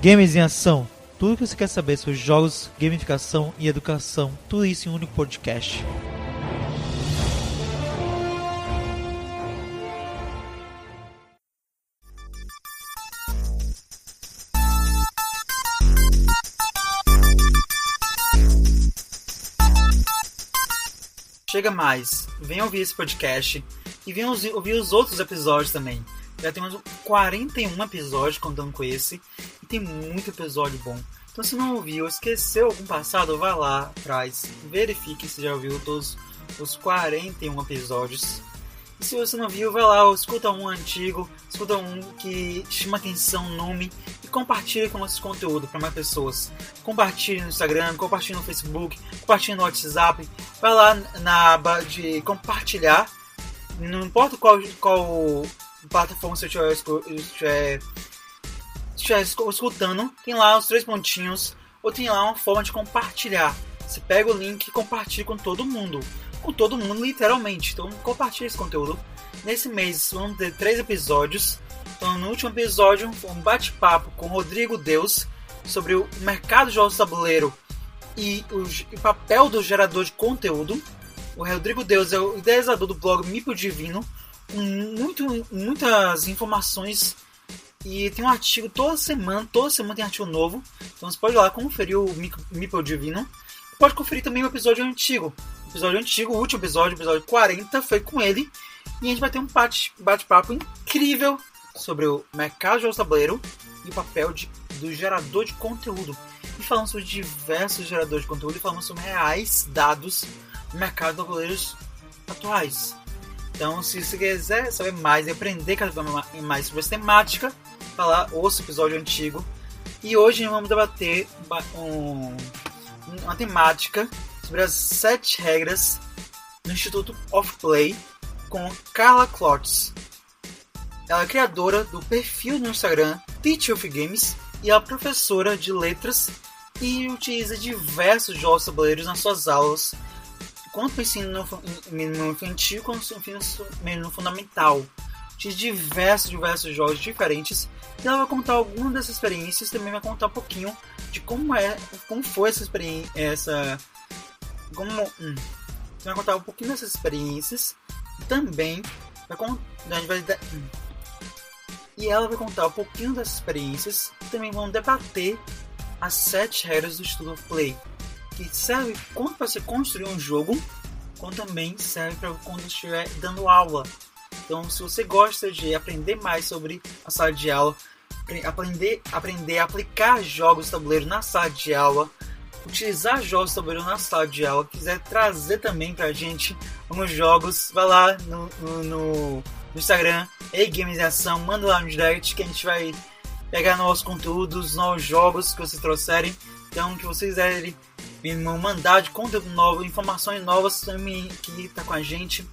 Games em Ação. Tudo que você quer saber sobre jogos, gamificação e educação. Tudo isso em um único podcast. Chega mais, venha ouvir esse podcast e venha ouvir os outros episódios também. Já temos 41 episódios contando com esse e tem muito episódio bom. Então se não ouviu, esqueceu algum passado, vai lá atrás, verifique se já ouviu todos os 41 episódios. E se você não viu, vai lá, escuta um antigo, escuta um que chama atenção, nome, e compartilhe com esse conteúdo para mais pessoas. Compartilhe no Instagram, compartilhe no Facebook, compartilhe no WhatsApp. Vai lá na aba de compartilhar, não importa qual plataforma você estiver escutando, tem lá os 3 pontinhos, ou tem lá uma forma de compartilhar. Você pega o link e compartilha com todo mundo. Com todo mundo, literalmente. Então compartilhe esse conteúdo. Nesse mês vamos ter 3 episódios. Então no último episódio foi um bate-papo com o Rodrigo Deus sobre o mercado de jogos de tabuleiro e o papel do gerador de conteúdo. O Rodrigo Deus é o idealizador do blog Mipo Divino, com muitas informações, e tem um artigo toda semana tem artigo novo. Então você pode ir lá conferir o Mipo Divino. Pode conferir também o episódio antigo. O último episódio 40, foi com ele. E a gente vai ter um bate-papo incrível sobre o mercado de jogos de tabuleiro e o papel do gerador de conteúdo. E falamos sobre diversos geradores de conteúdo e falamos sobre reais dados no mercado de tabuleiros atuais. Então, se você quiser saber mais e aprender cada vez mais sobre essa temática, vai lá, ouça o episódio antigo. E hoje vamos debater uma temática sobre as 7 regras do Instituto of Play com Carla Klotz. Ela é criadora do perfil no Instagram Teacher of Games e é professora de letras e utiliza diversos jogos tabuleiros nas suas aulas, quanto no ensino infantil quanto no fundamental. De diversos jogos diferentes, e ela vai contar algumas dessas experiências, também vai contar um pouquinho de como foi essa experiência, vai contar um pouquinho dessas experiências, também e ela vai contar um pouquinho dessas experiências, também vão debater as 7 regras do Instituto of Play, que serve quanto para você construir um jogo, como também serve para quando estiver dando aula. Então, se você gosta de aprender mais sobre a sala de aula, aprender a aplicar jogos de tabuleiro na sala de aula, utilizar jogos de tabuleiro na sala de aula, quiser trazer também pra gente alguns jogos, vai lá no Instagram, Games em Ação, manda lá no direct que a gente vai pegar novos conteúdos, novos jogos que vocês trouxerem. Então, que vocês quiserem me mandar de conteúdo novo, informações novas também que tá com a gente.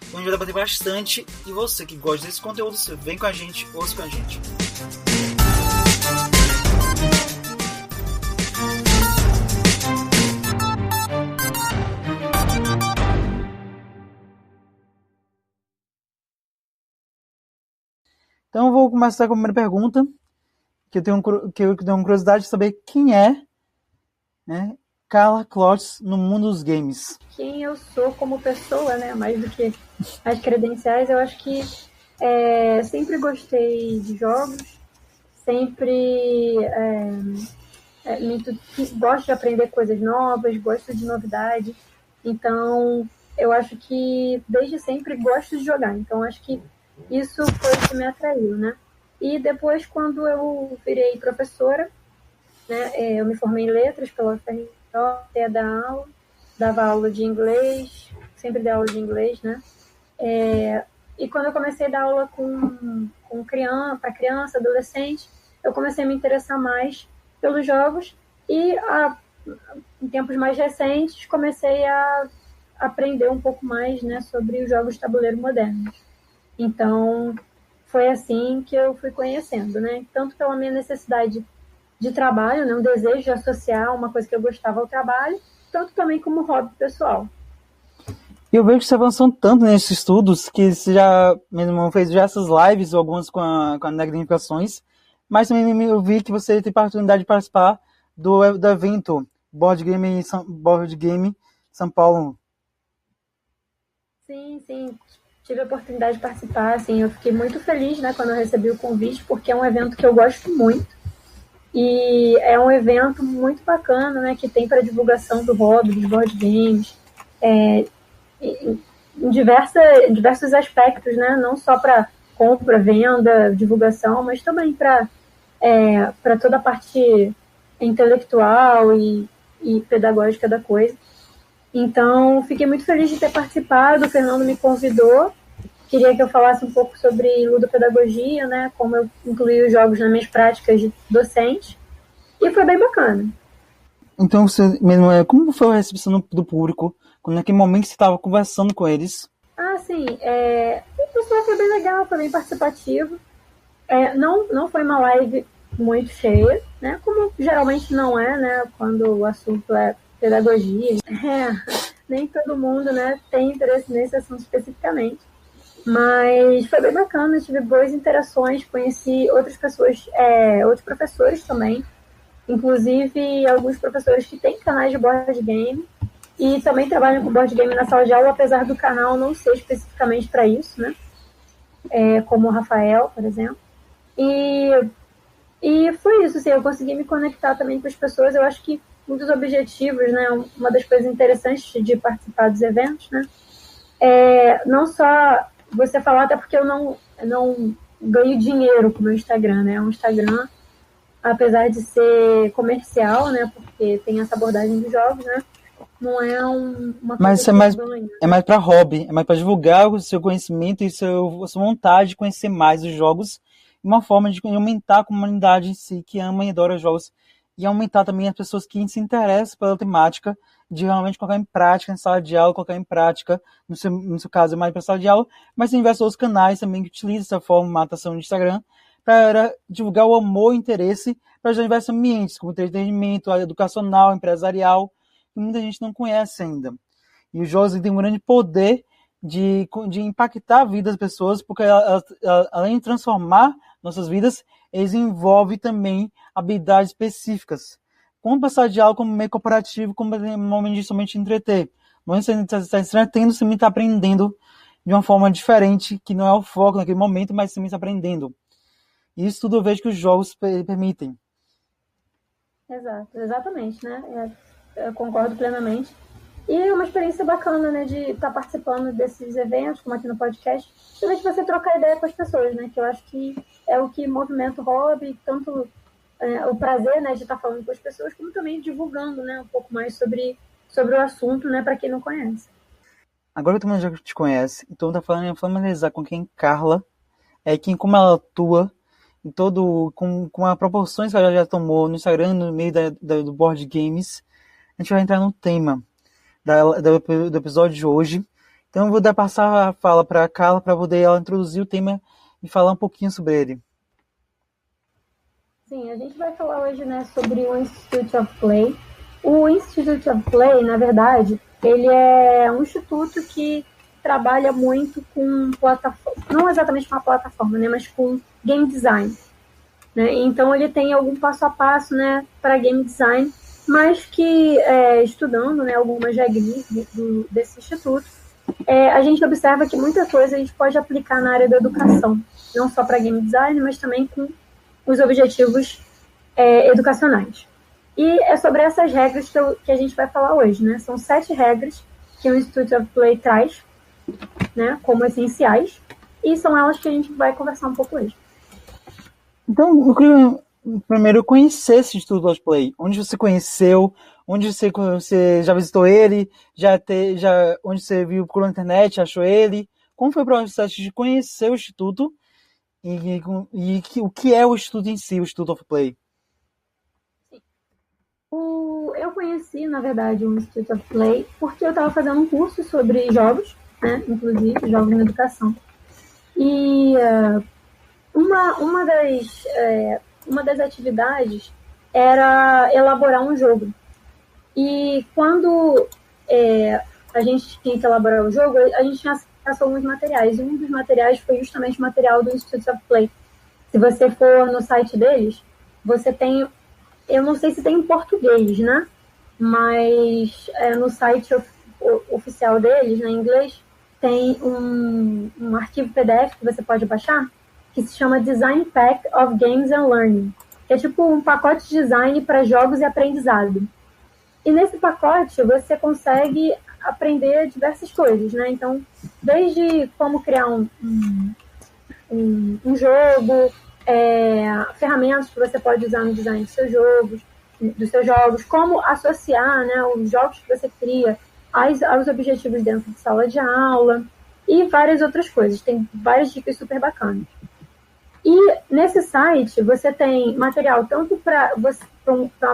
Então a gente vai debater bastante. E você que gosta desse conteúdo, você vem com a gente, ouça com a gente. Então eu vou começar com a primeira pergunta, que eu tenho curiosidade de saber quem é, né, Carla Klotz no mundo dos games. Quem eu sou como pessoa, né, mais do que as credenciais, eu acho que sempre gostei de jogos, sempre gosto de aprender coisas novas, gosto de novidade, então eu acho que desde sempre gosto de jogar, então acho que isso foi o que me atraiu, né? E depois, quando eu virei professora, né, eu me formei em letras pela UFRJ, até dava aula de inglês, sempre dei aula de inglês, né? E quando eu comecei a dar aula para criança, adolescente, eu comecei a me interessar mais pelos jogos e, em tempos mais recentes, comecei a aprender um pouco mais, né, sobre os jogos de tabuleiro modernos. Então, foi assim que eu fui conhecendo, né? Tanto pela minha necessidade de trabalho, né, um desejo de associar uma coisa que eu gostava ao trabalho, tanto também como hobby pessoal. E eu vejo que você avançou tanto nesses estudos que você já mesmo fez diversas lives, algumas com a Negrificações, mas também eu vi que você teve a oportunidade de participar do evento Board Game São Paulo. Sim, sim, tive a oportunidade de participar, assim, eu fiquei muito feliz, né, quando eu recebi o convite, porque é um evento que eu gosto muito, e é um evento muito bacana, né, que tem para divulgação do hobby, dos board games, em diversos aspectos, né, não só para compra, venda, divulgação, mas também para toda a parte intelectual e pedagógica da coisa. Então, fiquei muito feliz de ter participado, o Fernando me convidou, queria que eu falasse um pouco sobre ludopedagogia, né, como eu incluí os jogos nas minhas práticas de docente, e foi bem bacana. Então, você mesmo, como foi a recepção do público, quando naquele momento você estava conversando com eles? Ah, sim, o pessoal foi bem legal, foi bem participativo. Não foi uma live muito cheia, né, como geralmente não é, né, quando o assunto é pedagogia. Nem todo mundo, né, tem interesse nesse assunto especificamente. Mas foi bem bacana, tive boas interações, conheci outras pessoas, outros professores também, inclusive alguns professores que têm canais de board game e também trabalham com board game na sala de aula, apesar do canal não ser especificamente para isso, né? Como o Rafael, por exemplo. E foi isso, assim, eu consegui me conectar também com as pessoas. Eu acho que um dos objetivos, né, uma das coisas interessantes de participar dos eventos, né, não só você falar, até porque eu não ganho dinheiro com o meu Instagram, né? É um Instagram, apesar de ser comercial, né? Porque tem essa abordagem dos jogos, né? Não é uma coisa Mas que eu ganho. é mais para hobby, é mais para divulgar o seu conhecimento e a sua vontade de conhecer mais os jogos, uma forma de aumentar a comunidade em si, que ama e adora jogos, e aumentar também as pessoas que se interessam pela temática, de realmente colocar em prática em sala de aula, colocar em prática, no seu caso é mais para sala de aula, mas tem diversos outros canais também que utilizam essa formatação de Instagram para divulgar o amor e interesse para diversos ambientes, como entretenimento, educacional, empresarial, que muita gente não conhece ainda. E os jogos têm um grande poder de impactar a vida das pessoas, porque além de transformar nossas vidas, eles envolvem também habilidades específicas. Como passar de algo como meio corporativo, como um momento de somente entreter. Mas você está se entretendo, você também está aprendendo de uma forma diferente, que não é o foco naquele momento, mas você também está aprendendo. E isso tudo eu vejo que os jogos permitem. Exato, exatamente, né? Eu concordo plenamente. E é uma experiência bacana, né, de estar participando desses eventos, como aqui no podcast, justamente você trocar ideia com as pessoas, né, que eu acho que é o que movimenta o hobby, tanto o prazer, né, de estar falando com as pessoas, como também divulgando, né, um pouco mais sobre o assunto, né, para quem não conhece. Agora que todo mundo já te conhece, então tá falando em familiarizar com quem Carla como ela atua, em com as proporções que ela já tomou no Instagram, no meio do board games. A gente vai entrar no tema do episódio de hoje. Então eu vou passar a fala para a Carla para poder ela introduzir o tema e falar um pouquinho sobre ele. Sim, a gente vai falar hoje, né, sobre o Institute of Play. O Institute of Play, na verdade, ele é um instituto que trabalha muito com plataforma, não exatamente com a plataforma, né, mas com game design. Né? Então ele tem algum passo a passo, né, para game design, mas que estudando, né, algumas regras desse instituto, a gente observa que muita coisa a gente pode aplicar na área da educação, não só para game design, mas também com os objetivos educacionais. E é sobre essas regras que a gente vai falar hoje, né? São 7 regras que o Institute of Play traz, né, como essenciais, e são elas que a gente vai conversar um pouco hoje. Então, eu queria primeiro conhecer esse Instituto of Play. Onde você conheceu? Onde você já visitou ele? Onde você viu pela internet, achou ele? Como foi o processo de conhecer o Instituto? E o que é o Instituto em si, o Institute of Play? Eu conheci, na verdade, o Institute of Play porque eu estava fazendo um curso sobre jogos, né, inclusive jogos na educação. E uma das atividades era elaborar um jogo. E quando a gente tinha que elaborar o jogo, a gente tinha acesso a alguns materiais. E um dos materiais foi justamente o material do Institute of Play. Se você for no site deles, você tem... Eu não sei se tem em português, né? Mas no site oficial deles, né, em inglês, tem um arquivo PDF que você pode baixar, que se chama Design Pack of Games and Learning. Que é tipo um pacote de design para jogos e aprendizado. E nesse pacote você consegue aprender diversas coisas, né? Então, desde como criar um jogo, ferramentas que você pode usar no design dos seus jogos, como associar, né, os jogos que você cria aos objetivos dentro de sala de aula e várias outras coisas. Tem várias dicas super bacanas. E nesse site você tem material tanto para uma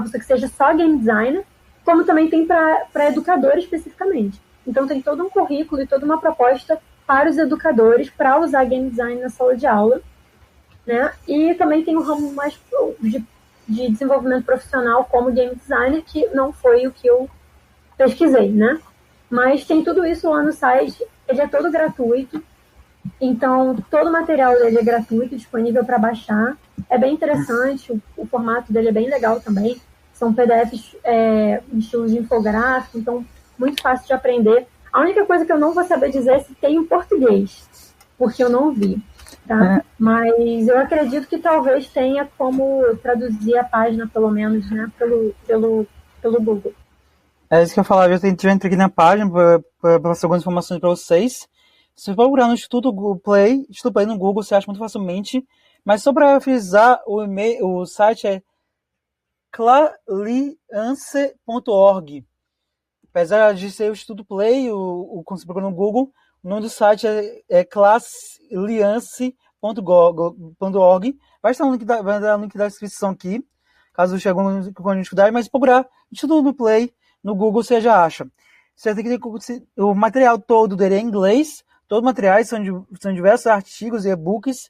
pessoa que seja só game designer, como também tem para educador especificamente. Então tem todo um currículo e toda uma proposta para os educadores para usar game design na sala de aula, né? E também tem um ramo mais de desenvolvimento profissional como game designer, que não foi o que eu pesquisei, né? Mas tem tudo isso lá no site, ele é todo gratuito, então todo o material dele é gratuito, disponível para baixar, é bem interessante, o formato dele é bem legal também, são PDFs em estilo de infográfico, então muito fácil de aprender. A única coisa que eu não vou saber dizer é se tem em português, porque eu não vi, tá? Mas eu acredito que talvez tenha como traduzir a página, pelo menos, né, pelo Google. É isso que eu falava, já entrei aqui na página para passar algumas informações para vocês. Se você procurar no Instituto Play no Google, você acha muito facilmente. Mas só para frisar, o site é claliance.org. Apesar de ser o Instituto Play, quando você procura no Google, o nome do site é claliance.org. Vai estar vai dar o link da descrição aqui, caso chegue alguma dificuldade, mas procurar Instituto Play no Google você já acha. Você tem que ter o material todo dele é em inglês. Todos os materiais são diversos artigos e e-books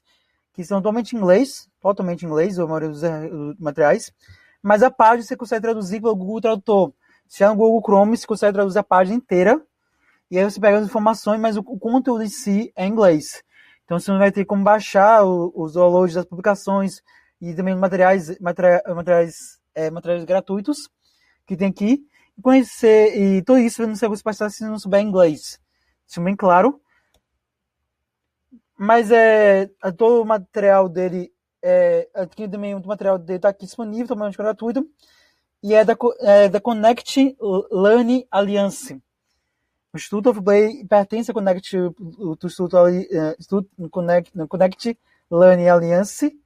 que são totalmente em inglês, a maioria dos materiais. Mas a página você consegue traduzir pelo Google Tradutor. Se é no Google Chrome, você consegue traduzir a página inteira. E aí você pega as informações, mas o conteúdo em si é em inglês. Então você não vai ter como baixar os downloads das publicações e também materiais gratuitos que tem aqui. E conhecer, e tudo isso não sei se passar se não souber inglês. Isso é bem claro. Mas todo o material dele, aqui também o material dele está aqui disponível, totalmente gratuito. E é da Connect Learning Alliance. O Institute of Play pertence a Connect Learning Alliance.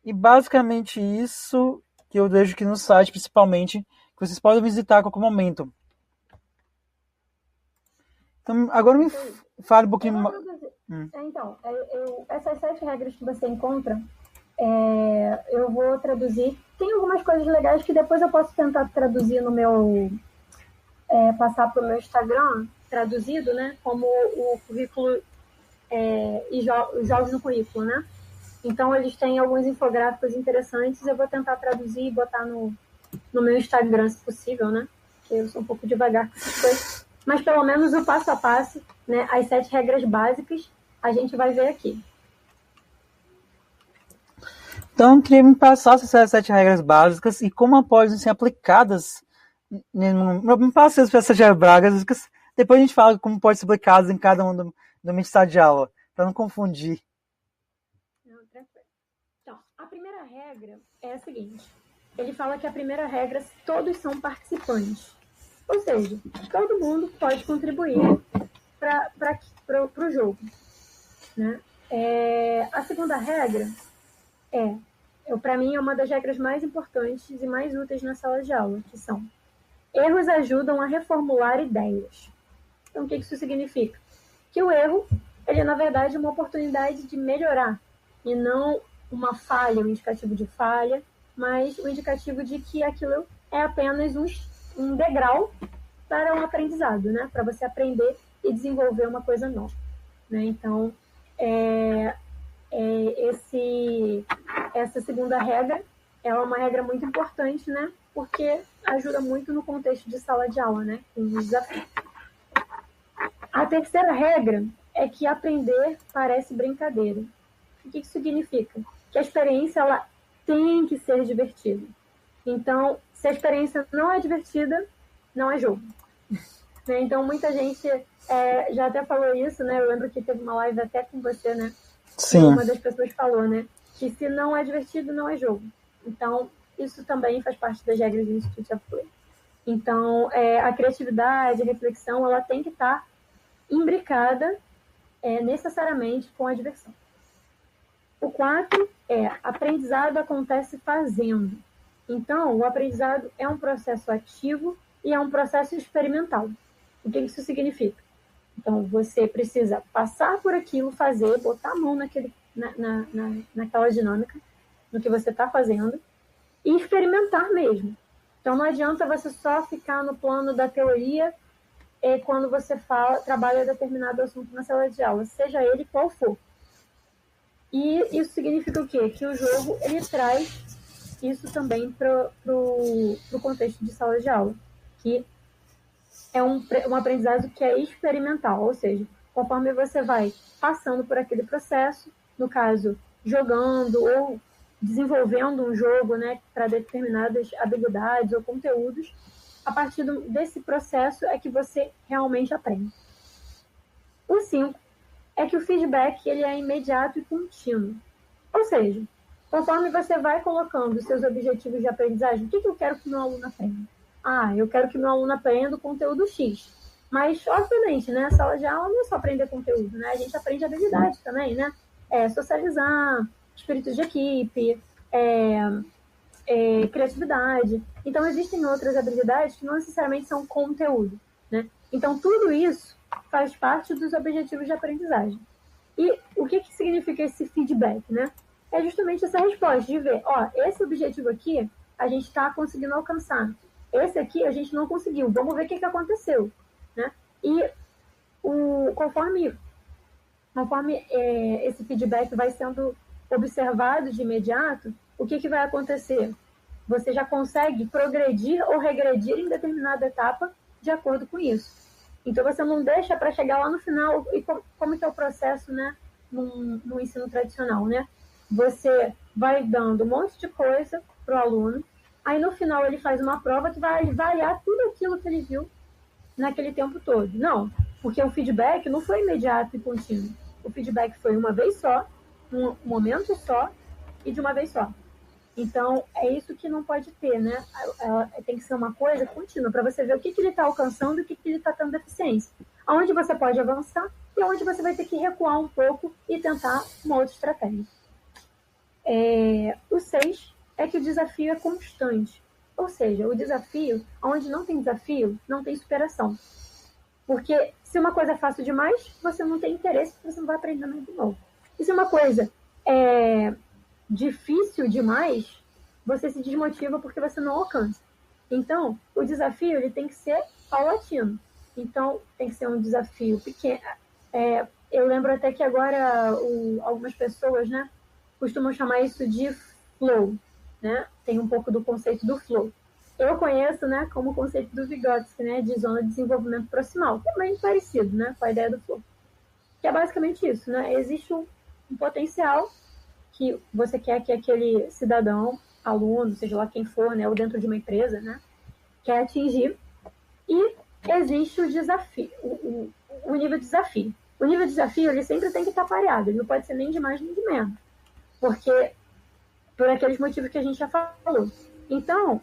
E basicamente isso que eu vejo aqui no site, principalmente, que vocês podem visitar a qualquer momento. Então, agora me fale um pouquinho mais. Então, essas 7 regras que você encontra, eu vou traduzir. Tem algumas coisas legais que depois eu posso tentar traduzir no meu... passar para o meu Instagram, traduzido, né? Como o currículo e os jogos no currículo, né? Então, eles têm alguns infográficos interessantes. Eu vou tentar traduzir e botar no meu Instagram, se possível, né? Porque eu sou um pouco devagar com essas coisas. Mas, pelo menos, o passo a passo, né? As 7 regras básicas, a gente vai ver aqui. Então, eu queria me passar essas 7 regras básicas e como podem ser aplicadas. Me passa essas 7 regras básicas. Depois a gente fala como pode ser aplicadas em cada um do sala de aula, para não confundir. Então, a primeira regra é a seguinte. Ele fala que a primeira regra, todos são participantes. Ou seja, todo mundo pode contribuir para o jogo. Né? A segunda regra para mim, é uma das regras mais importantes e mais úteis na sala de aula, que são: erros ajudam a reformular ideias. Então, o que isso significa? Que o erro, ele é, na verdade, uma oportunidade de melhorar, e não uma falha, um indicativo de falha, mas um indicativo de que aquilo é apenas um degrau para um aprendizado, né? Para você aprender e desenvolver uma coisa nova. Né? Então, essa segunda regra ela é uma regra muito importante, né? Porque ajuda muito no contexto de sala de aula, né? Com os desafios. A terceira regra é que aprender parece brincadeira. O que isso significa? Que a experiência ela tem que ser divertida. Então, se a experiência não é divertida, não é jogo. Né? Então, muita gente já até falou isso, né? Eu lembro que teve uma live até com você, né? Sim. E uma das pessoas falou, né? Que se não é divertido, não é jogo. Então, isso também faz parte das regras do Institute of Play. Então, a criatividade, a reflexão, ela tem que estar imbricada necessariamente com a diversão. O 4 aprendizado acontece fazendo. Então, o aprendizado é um processo ativo e é um processo experimental. O que isso significa? Então, você precisa passar por aquilo, fazer, botar a mão naquela dinâmica, no que você está fazendo, e experimentar mesmo. Então, não adianta você só ficar no plano da teoria quando você trabalha determinado assunto na sala de aula, seja ele qual for. E isso significa o quê? Que o jogo ele traz isso também para o contexto de sala de aula, que é um aprendizado que é experimental, ou seja, conforme você vai passando por aquele processo, no caso, jogando ou desenvolvendo um jogo, né, para determinadas habilidades ou conteúdos, a partir desse processo é que você realmente aprende. O 5 é que o feedback ele é imediato e contínuo. Ou seja, conforme você vai colocando os seus objetivos de aprendizagem, o que eu quero que meu aluno aprenda? Eu quero que meu aluno aprenda o conteúdo X. Mas, obviamente, né, a sala de aula não é só aprender conteúdo, né? A gente aprende habilidade também, né? Socializar, espírito de equipe, criatividade. Então, existem outras habilidades que não necessariamente são conteúdo, né? Então, tudo isso faz parte dos objetivos de aprendizagem. E o que significa esse feedback, né? É justamente essa resposta de ver, esse objetivo aqui a gente está conseguindo alcançar. Esse aqui a gente não conseguiu. Vamos ver o que aconteceu, né? E conforme esse feedback vai sendo observado de imediato, o que vai acontecer? Você já consegue progredir ou regredir em determinada etapa de acordo com isso. Então, você não deixa para chegar lá no final. E como que é o processo, né, no ensino tradicional, né? Você vai dando um monte de coisa para o aluno, aí no final ele faz uma prova que vai avaliar tudo aquilo que ele viu naquele tempo todo. Não, porque o feedback não foi imediato e contínuo. O feedback foi uma vez só, um momento só e de uma vez só. Então, é isso que não pode ter, né? Tem que ser uma coisa contínua, para você ver o que ele está alcançando e o que ele está tendo deficiência. Aonde você pode avançar e aonde você vai ter que recuar um pouco e tentar uma outra estratégia. O 6 é que o desafio é constante. Ou seja, o desafio, onde não tem desafio, não tem superação. Porque se uma coisa é fácil demais, você não tem interesse, você não vai aprender nada de novo. E se uma coisa é difícil demais, você se desmotiva porque você não alcança. Então, o desafio ele tem que ser paulatino. Então, tem que ser um desafio pequeno. Eu lembro até que agora algumas pessoas, né, costumam chamar isso de flow, né? Tem um pouco do conceito do flow. Eu conheço, né, como o conceito do Vygotsky, né, de zona de desenvolvimento proximal, também parecido, né, com a ideia do flow. Que é basicamente isso, né? Existe um potencial que você quer que aquele cidadão, aluno, seja lá quem for, né, ou dentro de uma empresa, né, quer atingir, e existe o desafio, o nível de desafio. O nível de desafio, ele sempre tem que estar pareado, ele não pode ser nem de mais nem de menos, porque por aqueles motivos que a gente já falou. Então,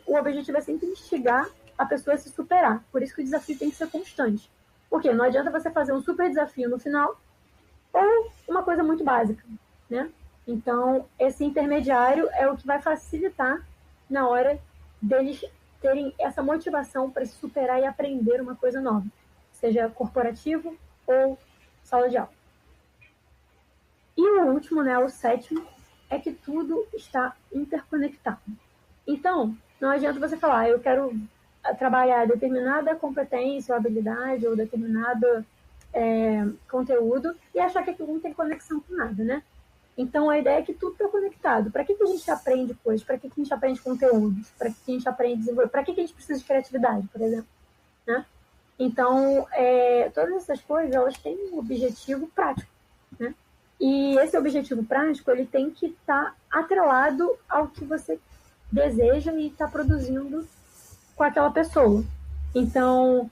o objetivo é sempre instigar a pessoa a se superar, por isso que o desafio tem que ser constante. Porque não adianta você fazer um super desafio no final ou uma coisa muito básica, né? Então, esse intermediário é o que vai facilitar na hora deles terem essa motivação para se superar e aprender uma coisa nova, seja corporativo ou sala de aula. E o último, né, o 7º, é que tudo está interconectado. Então, não adianta você falar, eu quero trabalhar determinada competência ou habilidade ou determinado conteúdo e achar que aquilo não tem conexão com nada, né? Então, a ideia é que tudo está conectado. Para que a gente aprende coisas? Para que a gente aprende conteúdos? Para que a gente aprende desenvolver? Para que a gente precisa de criatividade, por exemplo? Né? Então, todas essas coisas, elas têm um objetivo prático. Né? E esse objetivo prático, ele tem que estar atrelado ao que você deseja e está produzindo com aquela pessoa. Então,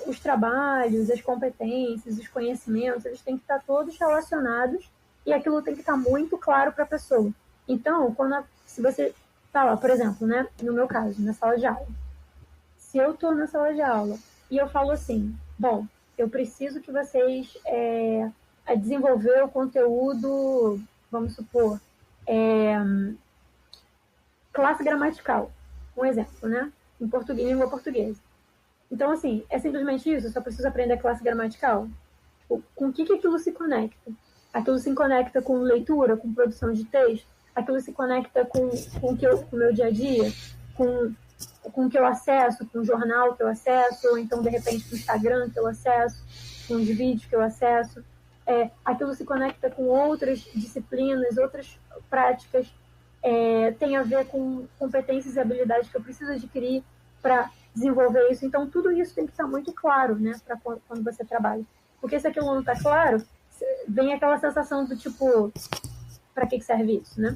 os trabalhos, as competências, os conhecimentos, eles têm que estar todos relacionados e aquilo tem que estar muito claro para a pessoa. Então, se você está lá, por exemplo, né, no meu caso, na sala de aula, se eu estou na sala de aula e eu falo assim, bom, eu preciso que vocês desenvolver o conteúdo, vamos supor, classe gramatical, um exemplo, né, em português, língua portuguesa. Então, assim, é simplesmente isso? Eu só preciso aprender a classe gramatical? Com o que aquilo se conecta? Aquilo se conecta com leitura, com produção de texto? Aquilo se conecta com o meu dia a dia? Com o que eu acesso, com o jornal que eu acesso, ou então, de repente, com o Instagram que eu acesso, com os vídeos que eu acesso? Aquilo se conecta com outras disciplinas, outras práticas, tem a ver com competências e habilidades que eu preciso adquirir para desenvolver isso. Então, tudo isso tem que estar muito claro, né, para quando você trabalha. Porque se aquilo não está claro, vem aquela sensação do tipo, para que serve isso, né?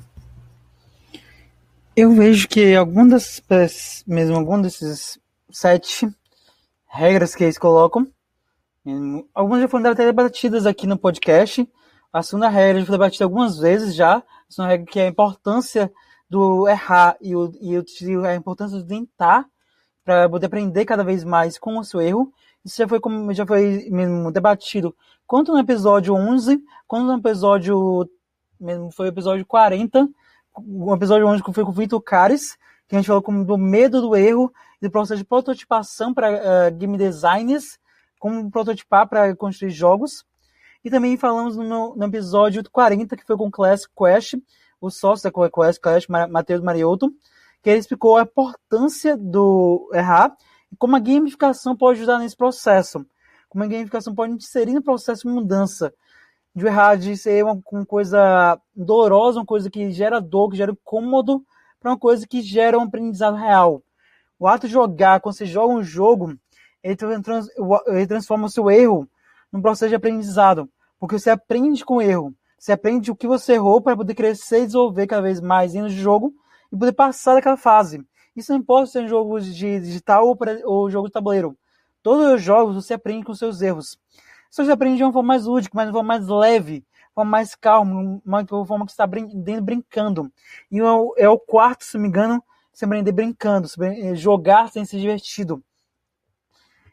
Eu vejo que algum desses 7 regras que eles colocam, algumas já foram até debatidas aqui no podcast. A segunda regra já foi debatida algumas vezes já. A segunda regra que é a importância do errar e a importância do tentar para poder aprender cada vez mais com o seu erro. Isso já foi mesmo debatido quanto no episódio 11, quanto no episódio mesmo foi o episódio 40, um episódio 11 que foi com o Vitor Cares, que a gente falou do medo do erro e do processo de prototipação para game designers, como prototipar para construir jogos. E também falamos no episódio 40, que foi com o Classic Quest, o sócio da Classic Quest, Matheus Mariotto, que ele explicou a importância do errar e como a gamificação pode ajudar nesse processo. Como a gamificação pode inserir no processo de mudança. De errar, de ser uma coisa dolorosa, uma coisa que gera dor, que gera incômodo, para uma coisa que gera um aprendizado real. O ato de jogar, quando você joga um jogo, ele transforma o seu erro num processo de aprendizado. Porque você aprende com o erro. Você aprende o que você errou para poder crescer e desenvolver cada vez mais no jogo e poder passar daquela fase. Isso não importa se é um jogo digital ou jogo de tabuleiro. Todos os jogos você aprende com seus erros. Só você aprende de uma forma mais lúdica, de uma forma mais leve, de uma forma mais calma, uma forma que você está brincando. E é o quarto, se não me engano, você aprender brincando, jogar sem ser divertido.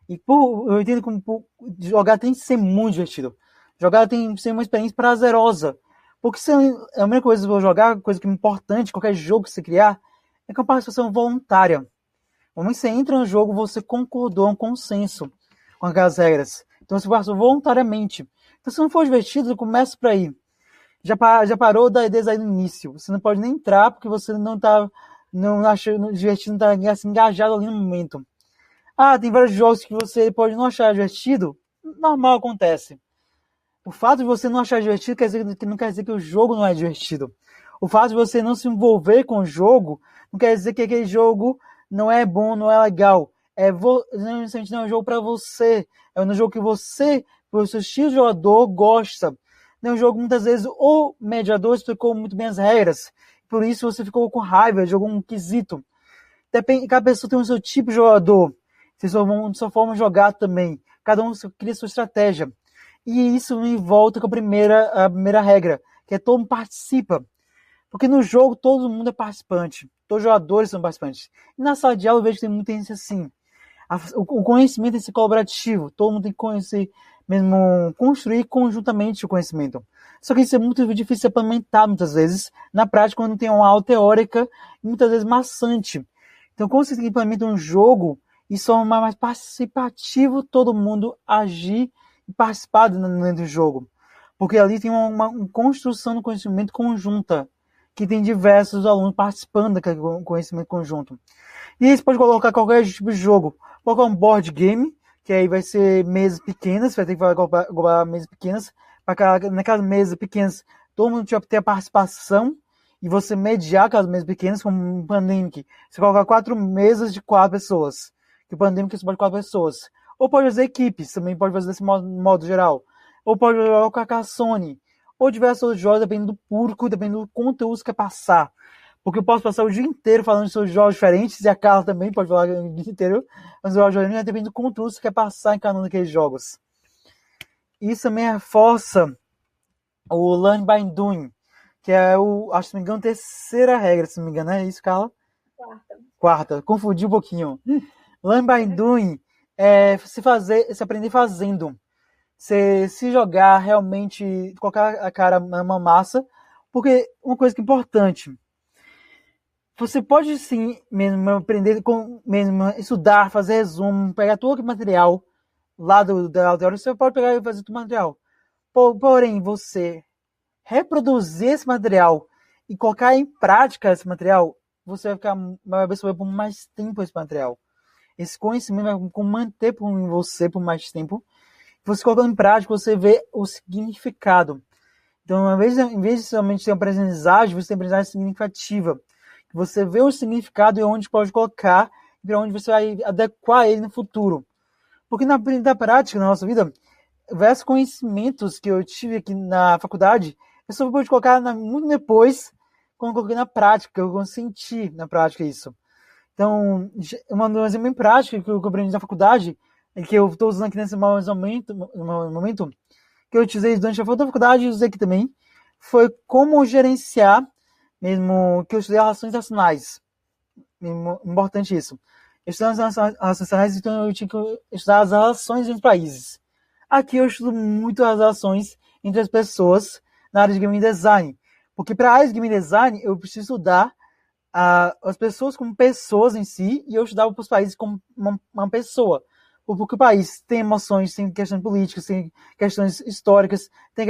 E eu entendo como jogar tem que ser muito divertido. Jogar tem que ser uma experiência prazerosa. Porque se é a única coisa que eu vou jogar, coisa que é importante, qualquer jogo que você criar, é que é uma participação voluntária. No momento que você entra no jogo, você concordou, um consenso com aquelas regras. Então você participou voluntariamente. Então se não for divertido, começa por aí. Já parou desde aí no início. Você não pode nem entrar porque você não acha divertido, não está assim, engajado ali no momento. Tem vários jogos que você pode não achar divertido. Normal, acontece. O fato de você não achar divertido não quer dizer que o jogo não é divertido. O fato de você não se envolver com o jogo não quer dizer que aquele jogo não é bom, não é legal. Não é um jogo para você. É um jogo que você, pelo seu estilo de jogador, gosta. Não é um jogo, muitas vezes, o mediador explicou muito bem as regras. Por isso você ficou com raiva, jogou um quesito. Cada pessoa tem o seu tipo de jogador. Vocês só forma de jogar também. Cada um cria sua estratégia. E isso me volta com a primeira regra, que é todo mundo participa. Porque no jogo todo mundo é participante. Todos os jogadores são participantes. E na sala de aula eu vejo que tem muita gente assim. O conhecimento tem que ser colaborativo. Todo mundo tem que conhecer, mesmo construir conjuntamente o conhecimento. Só que isso é muito difícil de implementar muitas vezes. Na prática, quando tem uma aula teórica, e muitas vezes maçante. Então, quando você implementa um jogo, isso é mais participativo, todo mundo agir e participar dentro do jogo. Porque ali tem uma construção do conhecimento conjunta, que tem diversos alunos participando daquele conhecimento conjunto. E aí você pode colocar qualquer tipo de jogo. Colocar um board game, que aí vai ser mesas pequenas, vai ter que colocar mesas pequenas, naquelas mesas pequenas todo mundo tinha que ter a participação e você mediar aquelas mesas pequenas, como um Pandemic. Você coloca 4 mesas de 4 pessoas. Que o Pandemic pode 4 pessoas. Ou pode fazer equipes, também pode fazer desse modo geral. Ou pode jogar o Carcassonne. Ou diversos outros jogos, dependendo do público, dependendo do conteúdo que você quer passar. Porque eu posso passar o dia inteiro falando sobre jogos diferentes, e a Carla também pode falar o dia inteiro, mas o jogos diferentes depende do conteúdo que você quer passar em cada um daqueles jogos. Isso também reforça o Learn by Doing, que é o, acho que se não me engano, terceira regra, se não me engano, é isso, Carla? Quarta, confundi um pouquinho. Learn by Doing é se aprender fazendo. Se jogar realmente, colocar a cara numa massa, porque uma coisa que é importante, você pode sim mesmo aprender, mesmo estudar, fazer resumo, pegar todo o material lá da teoria, você pode pegar e fazer todo o material. Porém, você reproduzir esse material e colocar em prática esse material, você vai absorver por mais tempo esse material. Esse conhecimento vai manter em você por mais tempo. Você colocando em prática, você vê o significado. Então, em vez de somente ter uma aprendizagem, você tem uma aprendizagem significativa. Você vê o significado e onde pode colocar, e para onde você vai adequar ele no futuro. Porque na prática, na nossa vida, diversos conhecimentos que eu tive aqui na faculdade, eu só pude colocar muito depois, quando eu coloquei na prática, eu senti na prática isso. Então, um exemplo em prática que eu aprendi na faculdade, que eu estou usando aqui nesse momento, que eu utilizei durante a faculdade e usei aqui também, foi como gerenciar, mesmo que eu estudei relações internacionais. Importante isso. Eu estudei as relações internacionais, então eu tinha que estudar as relações entre os países. Aqui eu estudo muito as relações entre as pessoas na área de game design. Porque para a área de game design, eu preciso estudar as pessoas como pessoas em si, e eu estudava para os países como uma pessoa. Porque o país tem emoções, tem questões políticas, tem questões históricas, tem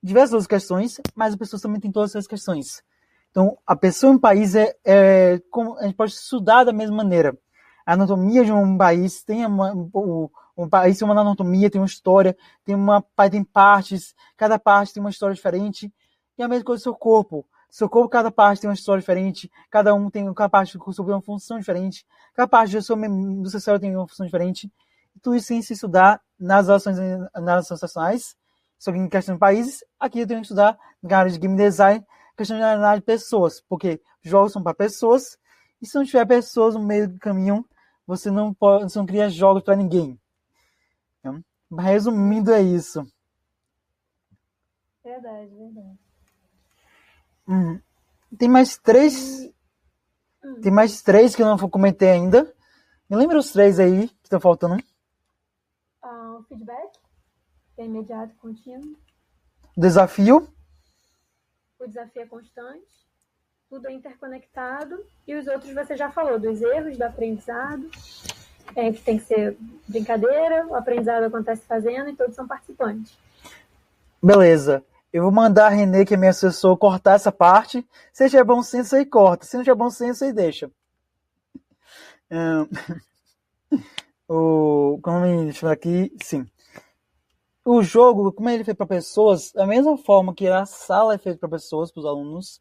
diversas outras questões, mas as pessoas também têm todas essas questões. Então, a pessoa em um país como a gente pode estudar da mesma maneira. A anatomia de um país tem um país tem uma anatomia, tem uma história, tem partes, cada parte tem uma história diferente, e a mesma coisa do seu corpo. Seu corpo, cada parte tem uma história diferente, cada parte do seu corpo tem uma função diferente, cada parte do seu cérebro tem uma função diferente, e tudo isso tem que se estudar nas relações internacionais, sobre questão de países. Aqui eu tenho que estudar na área de game design, questão de análise de pessoas, porque jogos são para pessoas, e se não tiver pessoas no meio do caminho, você não cria jogos para ninguém. Então, resumindo, é isso. Verdade. Tem mais 3. Tem mais 3 que eu não comentei ainda. Me lembra os 3 aí que estão faltando? O feedback, que é imediato e contínuo. O desafio. O desafio é constante. Tudo é interconectado. E os outros você já falou, dos erros, do aprendizado. Que tem que ser brincadeira, o aprendizado acontece fazendo e todos são participantes. Beleza. Eu vou mandar a Renê, que é minha assessor, cortar essa parte. Se tiver bom senso, aí corta. Se não tiver bom senso, aí deixa. Deixa eu ver aqui. Sim. O jogo, como ele é feito para pessoas, da mesma forma que a sala é feita para pessoas, para os alunos,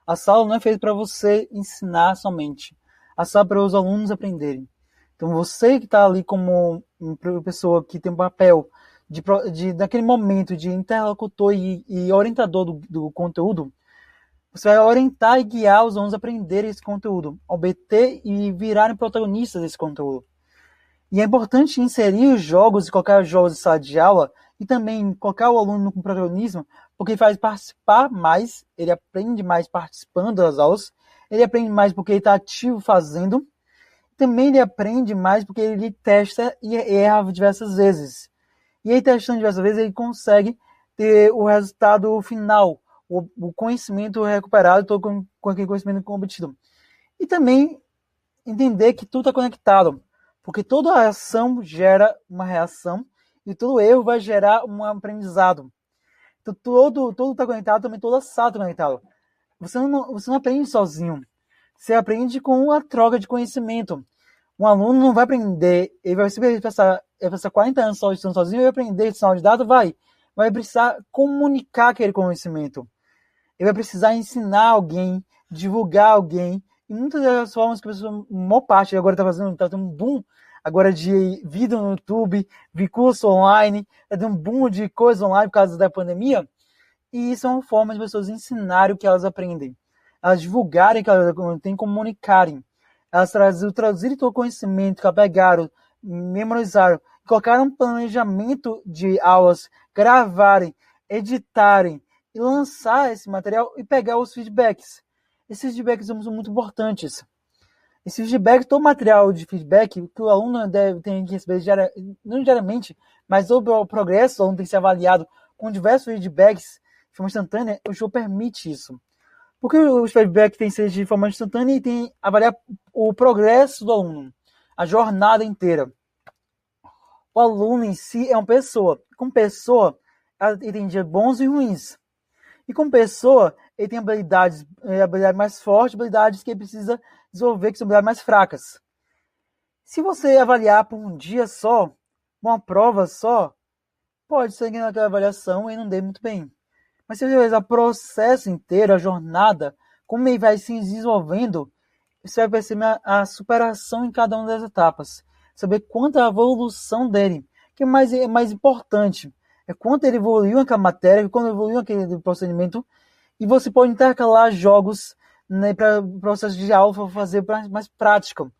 a sala não é feita para você ensinar somente. A sala é para os alunos aprenderem. Então, você que está ali como uma pessoa que tem um papel naquele momento de interlocutor e orientador do conteúdo, você vai orientar e guiar os alunos a aprenderem esse conteúdo, obter e virarem protagonistas desse conteúdo. E é importante inserir os jogos e colocar os jogos em sala de aula e também colocar o aluno com protagonismo, porque ele faz participar mais, ele aprende mais participando das aulas, ele aprende mais porque ele está ativo fazendo, também ele aprende mais porque ele testa e erra diversas vezes. E aí, testando diversas vezes, ele consegue ter o resultado final, o conhecimento recuperado, com aquele conhecimento obtido. E também entender que tudo está conectado, porque toda ação gera uma reação e todo erro vai gerar um aprendizado. Então, tudo está conectado, também toda a sala está conectada. Você não aprende sozinho. Você aprende com a troca de conhecimento. Um aluno não vai aprender, ele vai sempre passar 40 anos só estudando sozinho e vai aprender sinal de dados, vai. vai precisar comunicar aquele conhecimento. Ele vai precisar ensinar alguém, divulgar alguém. E muitas das formas que a pessoa, uma parte agora está tendo um boom agora de vídeo no YouTube, de curso online, está tendo um boom de coisa online por causa da pandemia. E isso é uma forma de pessoas ensinarem o que elas aprendem. Elas divulgarem o que elas têm, comunicarem. Elas traduzirem todo o conhecimento que elas pegaram, memorizaram, colocaram um planejamento de aulas, gravarem, editarem e lançar esse material e pegar os feedbacks. Esses feedbacks são muito importantes. Esse feedback, todo material de feedback que o aluno tem que receber não diariamente, mas sobre o progresso, o aluno tem que ser avaliado com diversos feedbacks de forma instantânea, o show permite isso. Porque os feedbacks tem que ser de forma instantânea e tem que avaliar o progresso do aluno, a jornada inteira. O aluno em si é uma pessoa. Com pessoa, ele tem dias bons e ruins. E com pessoa, ele tem habilidades mais fortes, habilidades que ele precisa desenvolver, que são habilidades mais fracas. Se você avaliar por um dia só, uma prova só, pode ser que naquela avaliação ele não dê muito bem. Mas se você analisar o processo inteiro, a jornada, como ele vai se desenvolvendo, você vai perceber a superação em cada uma das etapas. Saber quanto é a evolução dele. O que é mais importante é quanto ele evoluiu naquela matéria, quanto ele evoluiu naquele procedimento. E você pode intercalar jogos, né, para o processo de aula para fazer mais prática.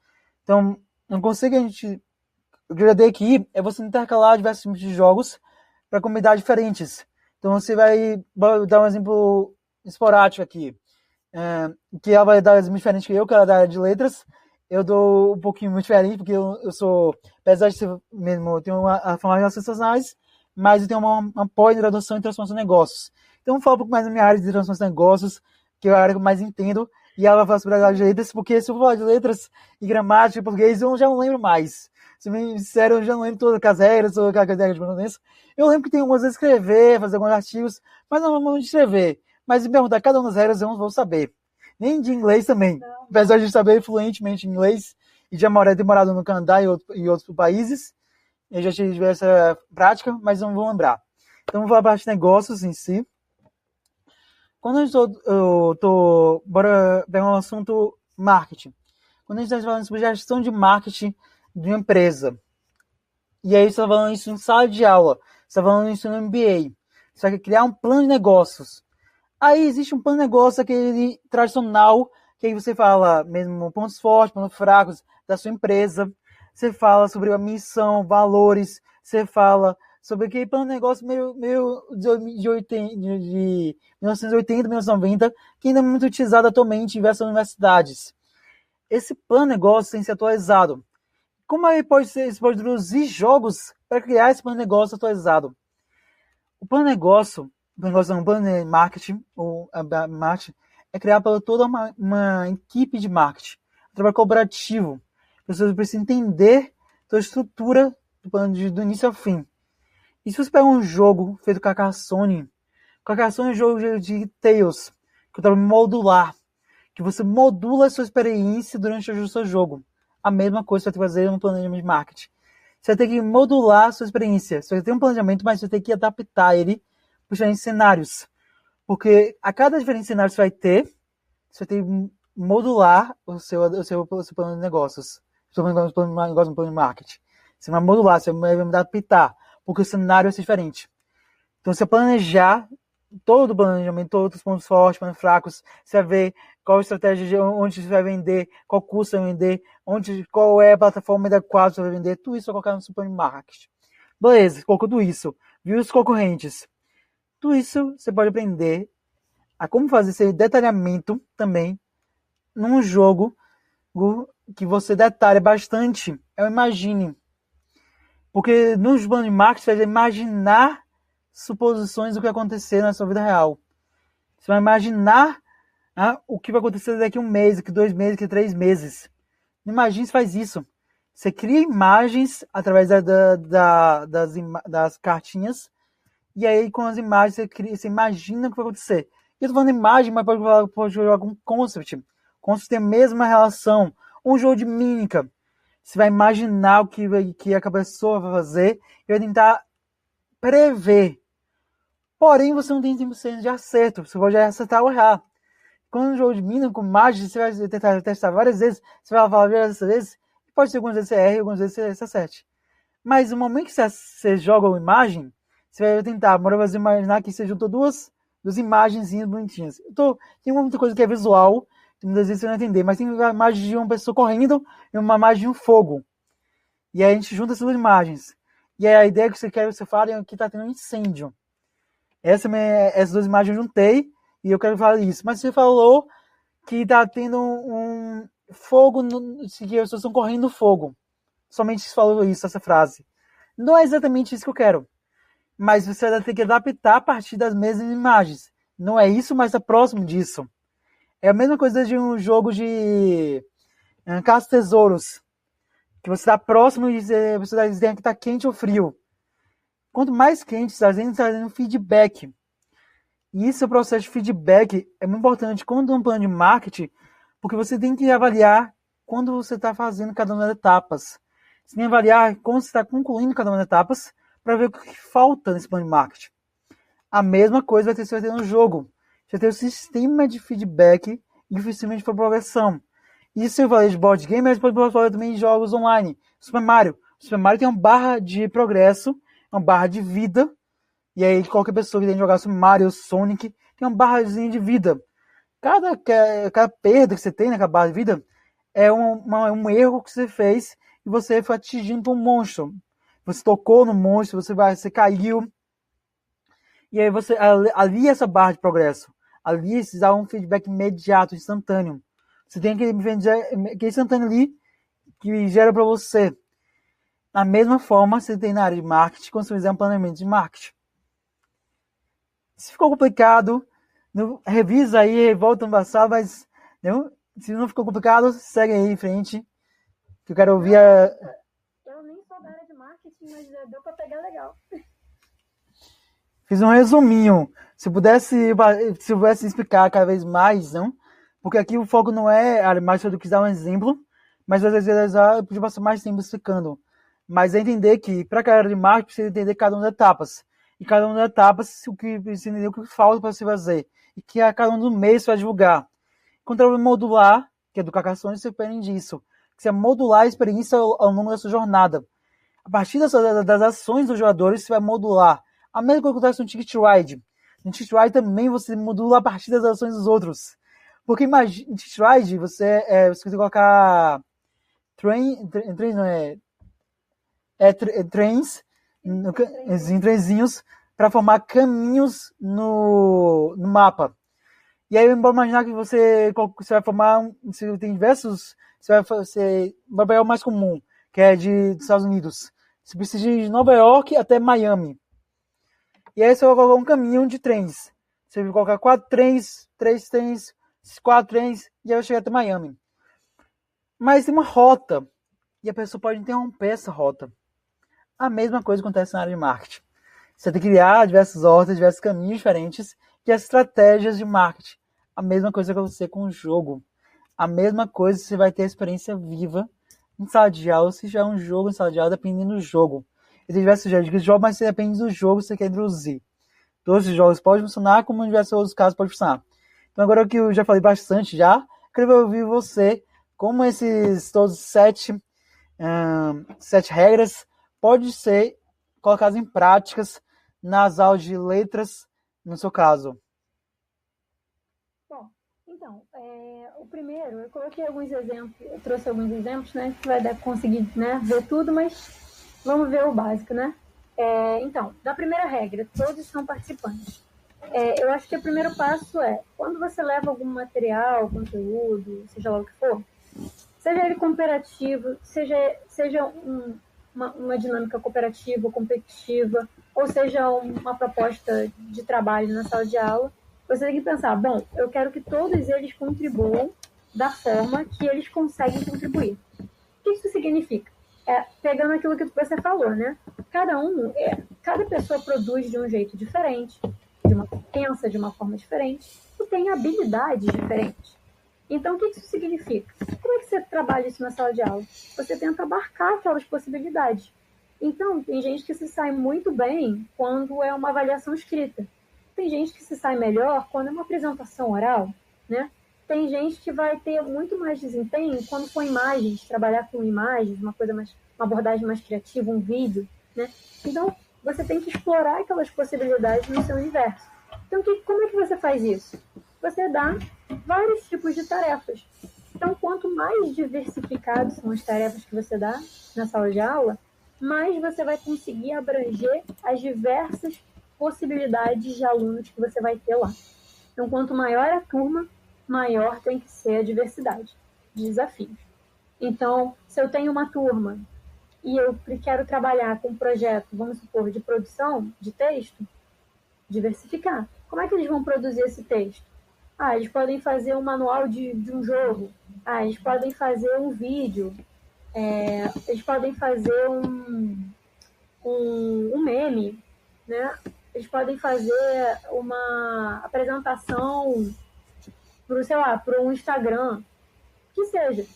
Então, um conselho que eu já dei aqui é você intercalar diversos tipos de jogos para comunidades diferentes. Então, você vai dar um exemplo esporádico aqui, que ela vai dar um exemplo diferente que eu, que é da área de letras. Eu dou um pouquinho muito diferente, porque eu sou, apesar de ser mesmo, eu tenho a formação de sensacionais, mas eu tenho uma pós-graduação em transformação de negócios. Então, eu falo um pouco mais da minha área de transformação de negócios, que é a área que eu mais entendo, e ela vai falar sobre a área de letras, porque se eu falar de letras e gramática e português, eu já não lembro mais. Se me disseram, eu já não lembro todas as regras, todas as regras de correspondência. Eu lembro que tem algumas a escrever, fazer alguns artigos, mas não vou escrever. Mas se me perguntar cada uma das regras, eu não vou saber. Nem de inglês também. Não. Apesar de saber fluentemente inglês, e já ter morado no Canadá e outros países, eu já tive essa prática, mas não vou lembrar. Então, vou falar parte de negócios em si. Quando eu tô bora pegar um assunto marketing. Quando a gente está falando sobre gestão de marketing de uma empresa, e aí você está falando isso em sala de aula, você está falando isso no MBA, você vai criar um plano de negócios. Aí existe um plano de negócio, aquele tradicional, que aí você fala mesmo pontos fortes, pontos fracos da sua empresa, você fala sobre a missão, valores, você fala sobre aquele plano de negócio meio de 1980, 1990, que ainda é muito utilizado atualmente em diversas universidades. Esse plano de negócio tem que ser atualizado. Como aí você pode introduzir jogos para criar esse plano de negócio atualizado? O plano de negócio, um plano de marketing, ou marketing, é criado por toda uma equipe de marketing, um trabalho colaborativo. As pessoas precisam entender toda a estrutura do plano do início ao fim. E se você pegar um jogo feito com a Carcassonne é um jogo de Tales, que é um trabalho modular, que você modula a sua experiência durante o seu jogo. A mesma coisa você vai fazer no planejamento de marketing. Você vai ter que modular a sua experiência. Você vai ter um planejamento, mas você vai ter que adaptar ele para os diferentes cenários. Porque a cada diferente cenário que você vai ter, você vai ter que modular o seu plano de negócios. O seu plano de negócio, um plano de marketing. Você vai modular, você vai adaptar, porque o cenário vai ser diferente. Então, você planejar todo o planejamento, todos os pontos fortes, pontos fracos, você vai ver qual a estratégia, onde você vai vender, qual curso você vai vender, qual é a plataforma adequada você vai vender, tudo isso vai colocar no seu plano de marketing. Beleza, colocou tudo isso, viu os concorrentes. Tudo isso você pode aprender a como fazer esse detalhamento também num jogo que você detalha bastante, é o Imagine. Porque nos planos de marketing você vai imaginar suposições do que vai acontecer na sua vida real. Você vai imaginar o que vai acontecer daqui a um mês, daqui a 2 meses, daqui a 3 meses. Imagine se faz isso. Você cria imagens através das cartinhas, e aí com as imagens você imagina o que vai acontecer. Eu estou falando imagem, mas pode jogar com concept. Concept tem a mesma relação. Um jogo de mímica. Você vai imaginar o que a pessoa vai fazer e vai tentar prever Porém, você não tem 100% de acerto. Você pode acertar ou errar. Quando um jogo de mina com mágica, você vai tentar testar várias vezes, você vai falar várias vezes, pode ser algumas vezes você erra e algumas vezes você acerte. Mas no momento que você joga uma imagem, você vai tentar, você imaginar que você juntou duas imagenzinhas bonitinhas. Tem muita coisa que é visual, que muitas vezes você não vai entender, mas tem uma imagem de uma pessoa correndo e uma imagem de um fogo. E aí a gente junta essas duas imagens. E aí a ideia que você fala é que está tendo um incêndio. Essas duas imagens eu juntei e eu quero falar isso. Mas você falou que está tendo um fogo, que as pessoas estão correndo no fogo. Somente você falou isso, essa frase. Não é exatamente isso que eu quero. Mas você vai ter que adaptar a partir das mesmas imagens. Não é isso, mas está próximo disso. É a mesma coisa de um jogo de caça-tesouros. Que você está próximo e você está dizendo que está quente ou frio. Quanto mais quente está dizendo feedback. E esse processo de feedback é muito importante quando é um plano de marketing, porque você tem que avaliar quando você está fazendo cada uma das etapas. Você tem que avaliar como você está concluindo cada uma das etapas para ver o que falta nesse plano de marketing. A mesma coisa você vai ter no jogo. Você vai ter o sistema de feedback e o sistema de progressão. Isso eu falei de board game, mas pode falar também de jogos online. Super Mario. O Super Mario tem uma barra de progresso, uma barra de vida. E aí qualquer pessoa que tem que jogar Super Mario, Sonic, tem uma barrazinha de vida. Cada perda que você tem naquela barra de vida é um erro que você fez e você foi atingindo por um monstro. Você tocou no monstro, você caiu. E aí você alia essa barra de progresso. Ali você dá um feedback imediato, instantâneo. Você tem aquele instantâneo ali que gera para você. Da mesma forma, você tem na área de marketing, quando você fizer um planejamento de marketing. Se ficou complicado, revisa aí, volta no passado, mas se não ficou complicado, segue aí em frente. Que eu quero ouvir Eu nem sou da área de marketing, mas deu para pegar legal. Fiz um resuminho. Se eu pudesse explicar cada vez mais, não? Porque aqui o foco não é a mais do que dar um exemplo, mas às vezes eu podia passar mais tempo explicando. Mas é entender que, para cada área de marketing, precisa entender cada uma das etapas. E cada uma das etapas, precisa entender o que falta para você fazer. E que a cada um dos meses você vai divulgar. Quando é modular, que é do Carcassonne, você aprende isso. Que você vai modular a experiência ao longo da sua jornada. A partir das ações dos jogadores, você vai modular. A mesma coisa que acontece no Ticket Ride. No Ticket Ride também você modula a partir das ações dos outros. Porque imagina, em Ticket Ride, você tem que colocar trens em trenzinhos para formar caminhos no mapa. E aí vamos imaginar que você vai formar, você tem diversos, você vai pegar o mais comum, que é dos Estados Unidos. Você precisa ir de Nova York até Miami. E aí você vai colocar um caminho de trens. Você vai colocar 4 trens, 3 trens, 4 trens, e aí vai chegar até Miami. Mas tem uma rota, e a pessoa pode interromper essa rota. A mesma coisa acontece na área de marketing. Você tem que criar diversas rotas, diversos caminhos diferentes e as estratégias de marketing. A mesma coisa que você com o jogo. A mesma coisa você vai ter a experiência viva em sala de aula, se já é um jogo em sala de aula, dependendo do jogo. Tem diversos jogos de jogo, mas depende do jogo que você quer introduzir. Todos os jogos podem funcionar, como em diversos outros casos pode funcionar. Então agora que eu já falei bastante já, quero ouvir você como todos 7 regras podem ser colocadas em práticas nas aulas de letras, no seu caso. Bom, então, o primeiro, eu coloquei alguns exemplos, eu trouxe alguns exemplos, né, que vai conseguir, né, ver tudo, mas vamos ver o básico, né? Então, da primeira regra, todos são participantes. Eu acho que o primeiro passo quando você leva algum material, conteúdo, seja lá o que for, seja ele cooperativo, seja uma dinâmica cooperativa, competitiva, ou seja uma proposta de trabalho na sala de aula, você tem que pensar, bom, eu quero que todos eles contribuam da forma que eles conseguem contribuir. O que isso significa? Pegando aquilo que você falou, né? Cada pessoa produz de um jeito diferente, pensa de uma forma diferente e tem habilidades diferentes. Então, o que isso significa? Como é que você trabalha isso na sala de aula? Você tenta abarcar aquelas possibilidades. Então, tem gente que se sai muito bem quando é uma avaliação escrita. Tem gente que se sai melhor quando é uma apresentação oral, né? Tem gente que vai ter muito mais desempenho quando for imagens, trabalhar com imagens, uma abordagem mais criativa, um vídeo, né? Então, você tem que explorar aquelas possibilidades no seu universo. Então, como é que você faz isso? Você dá vários tipos de tarefas. Então, quanto mais diversificadas são as tarefas que você dá na sala de aula, mais você vai conseguir abranger as diversas possibilidades de alunos que você vai ter lá. Então, quanto maior a turma, maior tem que ser a diversidade de desafios. Então, se eu tenho uma turma e eu quero trabalhar com um projeto, vamos supor, de produção de texto, diversificar. Como é que eles vão produzir esse texto? Eles podem fazer um manual de um jogo. Eles podem fazer um vídeo. Eles podem fazer um meme, né? Eles podem fazer uma apresentação para um Instagram, que seja.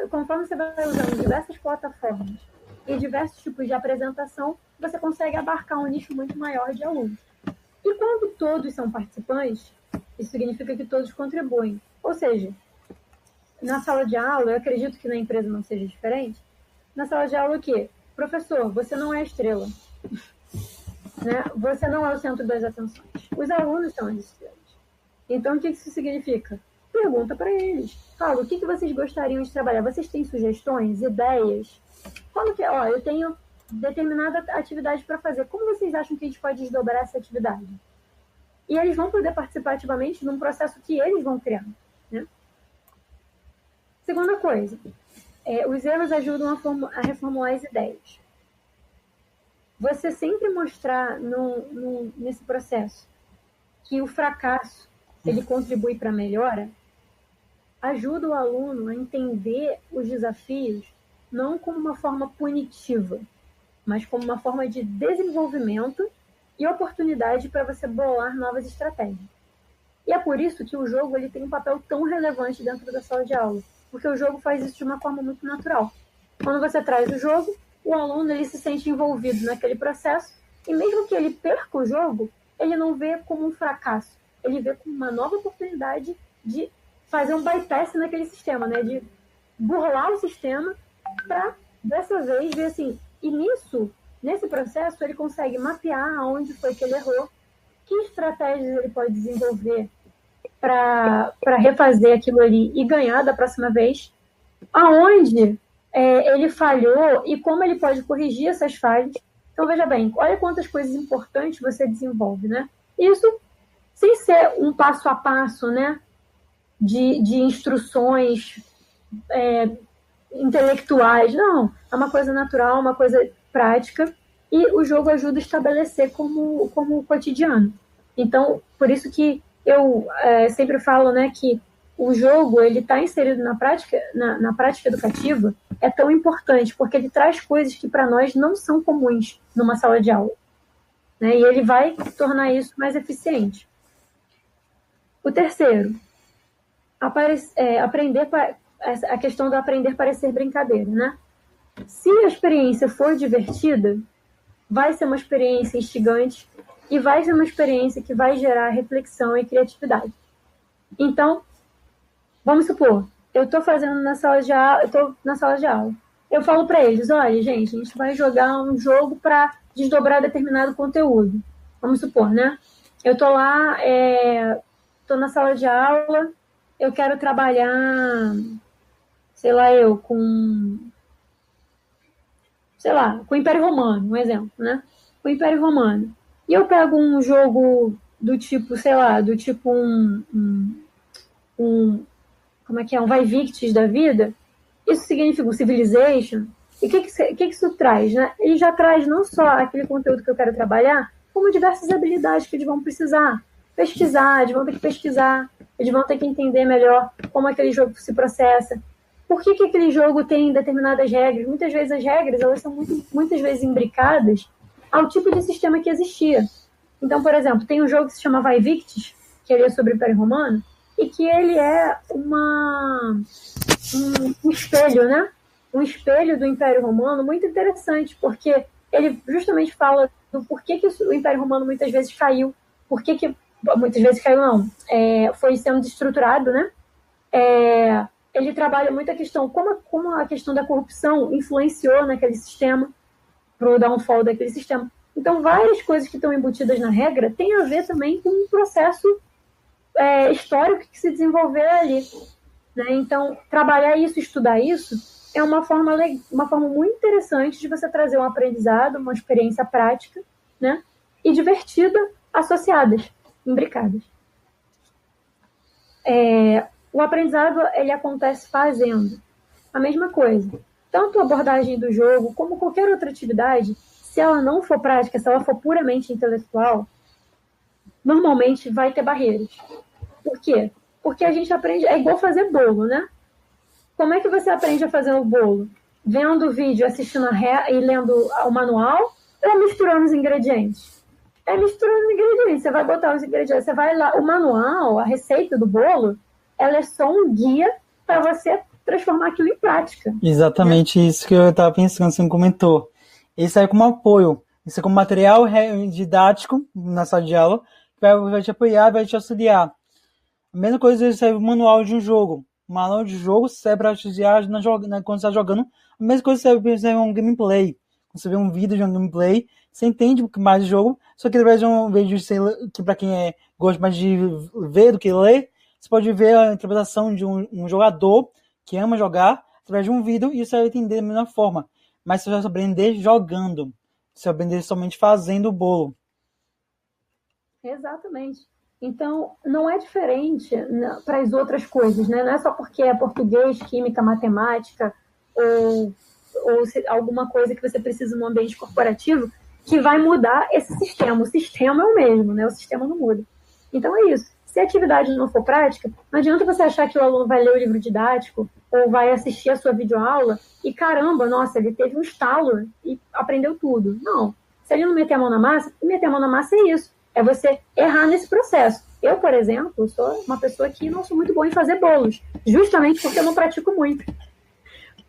Conforme você vai usando diversas plataformas e diversos tipos de apresentação, você consegue abarcar um nicho muito maior de alunos. E quando todos são participantes, isso significa que todos contribuem. Ou seja, na sala de aula, eu acredito que na empresa não seja diferente, na sala de aula o quê? Professor, você não é a estrela. Né? Você não é o centro das atenções. Os alunos são as estrelas. Então, o que isso significa? Pergunta para eles. Fala, o que vocês gostariam de trabalhar? Vocês têm sugestões, ideias? Como que eu tenho determinada atividade para fazer. Como vocês acham que a gente pode desdobrar essa atividade? E eles vão poder participar ativamente num processo que eles vão criar. Né? Segunda coisa, os erros ajudam a reformular as ideias. Você sempre mostrar nesse processo que o fracasso ele contribui para a melhora, ajuda o aluno a entender os desafios não como uma forma punitiva, mas como uma forma de desenvolvimento e oportunidade para você bolar novas estratégias. E é por isso que o jogo ele tem um papel tão relevante dentro da sala de aula, porque o jogo faz isso de uma forma muito natural. Quando você traz o jogo, o aluno ele se sente envolvido naquele processo e mesmo que ele perca o jogo, ele não vê como um fracasso, ele vê como uma nova oportunidade de fazer um bypass naquele sistema, né? De burlar o sistema para, dessa vez, ver assim, e nesse processo, ele consegue mapear aonde foi que ele errou, que estratégias ele pode desenvolver para refazer aquilo ali e ganhar da próxima vez, aonde ele falhou e como ele pode corrigir essas falhas. Então, veja bem, olha quantas coisas importantes você desenvolve, né? Isso sem ser um passo a passo, né? De instruções intelectuais. Não, é uma coisa natural, uma coisa prática, e o jogo ajuda a estabelecer como cotidiano. Então, por isso que eu sempre falo, né, que o jogo ele está inserido na prática educativa, é tão importante, porque ele traz coisas que para nós não são comuns numa sala de aula. Né, e ele vai tornar isso mais eficiente. O terceiro, a questão do aprender parecer brincadeira, né? Se a experiência for divertida, vai ser uma experiência instigante e vai ser uma experiência que vai gerar reflexão e criatividade. Então, vamos supor, eu estou na sala de aula, eu falo para eles, olha, gente, a gente vai jogar um jogo para desdobrar determinado conteúdo. Vamos supor, né? Eu estou lá, estou na sala de aula, eu quero trabalhar, com o Império Romano, um exemplo, né? O Império Romano. E eu pego um jogo do tipo, como é que é? Um Vai Victis da vida. Isso significa um Civilization. E o que isso traz, né? Ele já traz não só aquele conteúdo que eu quero trabalhar, como diversas habilidades que eles vão precisar pesquisar, eles vão ter que pesquisar, eles vão ter que entender melhor como aquele jogo se processa. Por que aquele jogo tem determinadas regras? Muitas vezes as regras elas são muitas vezes imbricadas ao tipo de sistema que existia. Então, por exemplo, tem um jogo que se chama Vai Victis, que ele é sobre o Império Romano, e que ele é um espelho, né? Um espelho do Império Romano muito interessante, porque ele justamente fala do porquê que o Império Romano muitas vezes caiu, por que muitas vezes caiu não, foi sendo desestruturado, né? Ele trabalha muito a questão, como a questão da corrupção influenciou naquele sistema, para o downfall daquele sistema. Então, várias coisas que estão embutidas na regra têm a ver também com um processo histórico que se desenvolveu ali. Né? Então, trabalhar isso, estudar isso, é uma forma muito interessante de você trazer um aprendizado, uma experiência prática, né? E divertida, associadas, imbricadas. O aprendizado, ele acontece fazendo a mesma coisa. Tanto a abordagem do jogo, como qualquer outra atividade, se ela não for prática, se ela for puramente intelectual, normalmente vai ter barreiras. Por quê? Porque a gente aprende, é igual fazer bolo, né? Como é que você aprende a fazer o bolo? Vendo o vídeo, assistindo e lendo o manual, ou misturando os ingredientes? Misturando os ingredientes. Você vai botar os ingredientes, você vai lá, o manual, a receita do bolo, ela é só um guia para você transformar aquilo em prática. Exatamente, né? Isso que eu estava pensando, você me comentou. Isso aí é como apoio, isso é como material didático na sala de aula, que vai te apoiar, vai te auxiliar. A mesma coisa serve o manual de um jogo. O manual de jogo serve para auxiliar quando você está jogando. A mesma coisa serve para um gameplay. Quando você vê um vídeo de um gameplay, você entende mais do jogo, só que através de um vídeo que para quem gosta mais de ver do que ler, você pode ver a interpretação de um jogador que ama jogar através de um vídeo e você vai entender da mesma forma. Mas você vai aprender jogando. Você vai aprender somente fazendo o bolo. Exatamente. Então, não é diferente para as outras coisas, né? Não é só porque é português, química, matemática ou alguma coisa que você precisa no ambiente corporativo que vai mudar esse sistema. O sistema é o mesmo, né? O sistema não muda. Então, é isso. Se a atividade não for prática, não adianta você achar que o aluno vai ler o livro didático ou vai assistir a sua videoaula e, caramba, nossa, ele teve um estalo e aprendeu tudo. Não. Se ele não meter a mão na massa, é isso. É você errar nesse processo. Eu, por exemplo, sou uma pessoa que não sou muito boa em fazer bolos, justamente porque eu não pratico muito.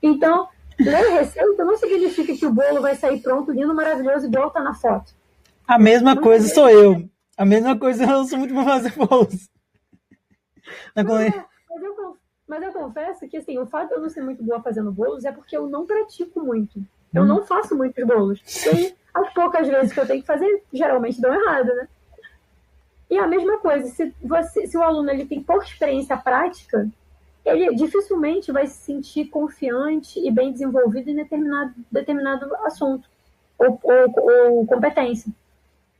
Então, ler receita não significa que o bolo vai sair pronto, lindo, maravilhoso, igual está na foto. A mesma coisa sou eu. A mesma coisa, eu sou muito bom fazer bolos. Mas eu confesso que, assim, o fato de eu não ser muito boa fazendo bolos é porque eu não pratico muito. Eu não faço muitos bolos. E as poucas vezes que eu tenho que fazer, geralmente dão errado, né? E a mesma coisa, se o aluno ele tem pouca experiência prática, ele dificilmente vai se sentir confiante e bem desenvolvido em determinado assunto ou competência.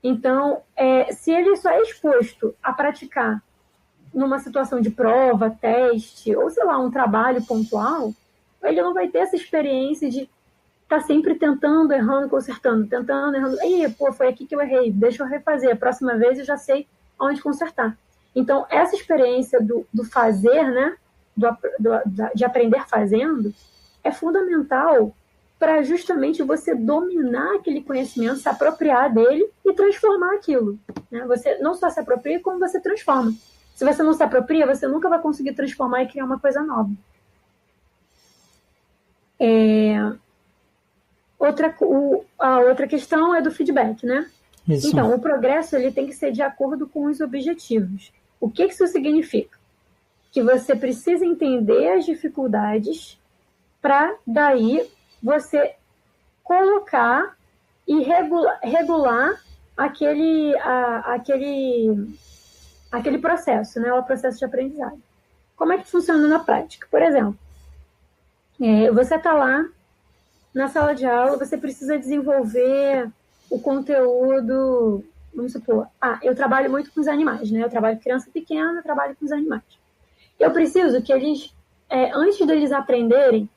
Então, se ele só é exposto a praticar numa situação de prova, teste, ou, sei lá, um trabalho pontual, ele não vai ter essa experiência de estar sempre tentando, errando, consertando, tentando, errando. Aí, foi aqui que eu errei, deixa eu refazer, a próxima vez eu já sei onde consertar. Então, essa experiência do fazer, né, de aprender fazendo, é fundamental para justamente você dominar aquele conhecimento, se apropriar dele e transformar aquilo. Né? Você não só se apropria, como você transforma. Se você não se apropria, você nunca vai conseguir transformar e criar uma coisa nova. A outra questão é do feedback, né? Isso. Então, o progresso ele tem que ser de acordo com os objetivos. O que isso significa? Que você precisa entender as dificuldades para daí você colocar e regular aquele processo, né? O processo de aprendizagem. Como é que funciona na prática? Por exemplo, você está lá na sala de aula, você precisa desenvolver o conteúdo, vamos supor, eu trabalho muito com os animais, né? Eu trabalho com criança pequena, eu trabalho com os animais. Eu preciso que eles, antes deles aprenderem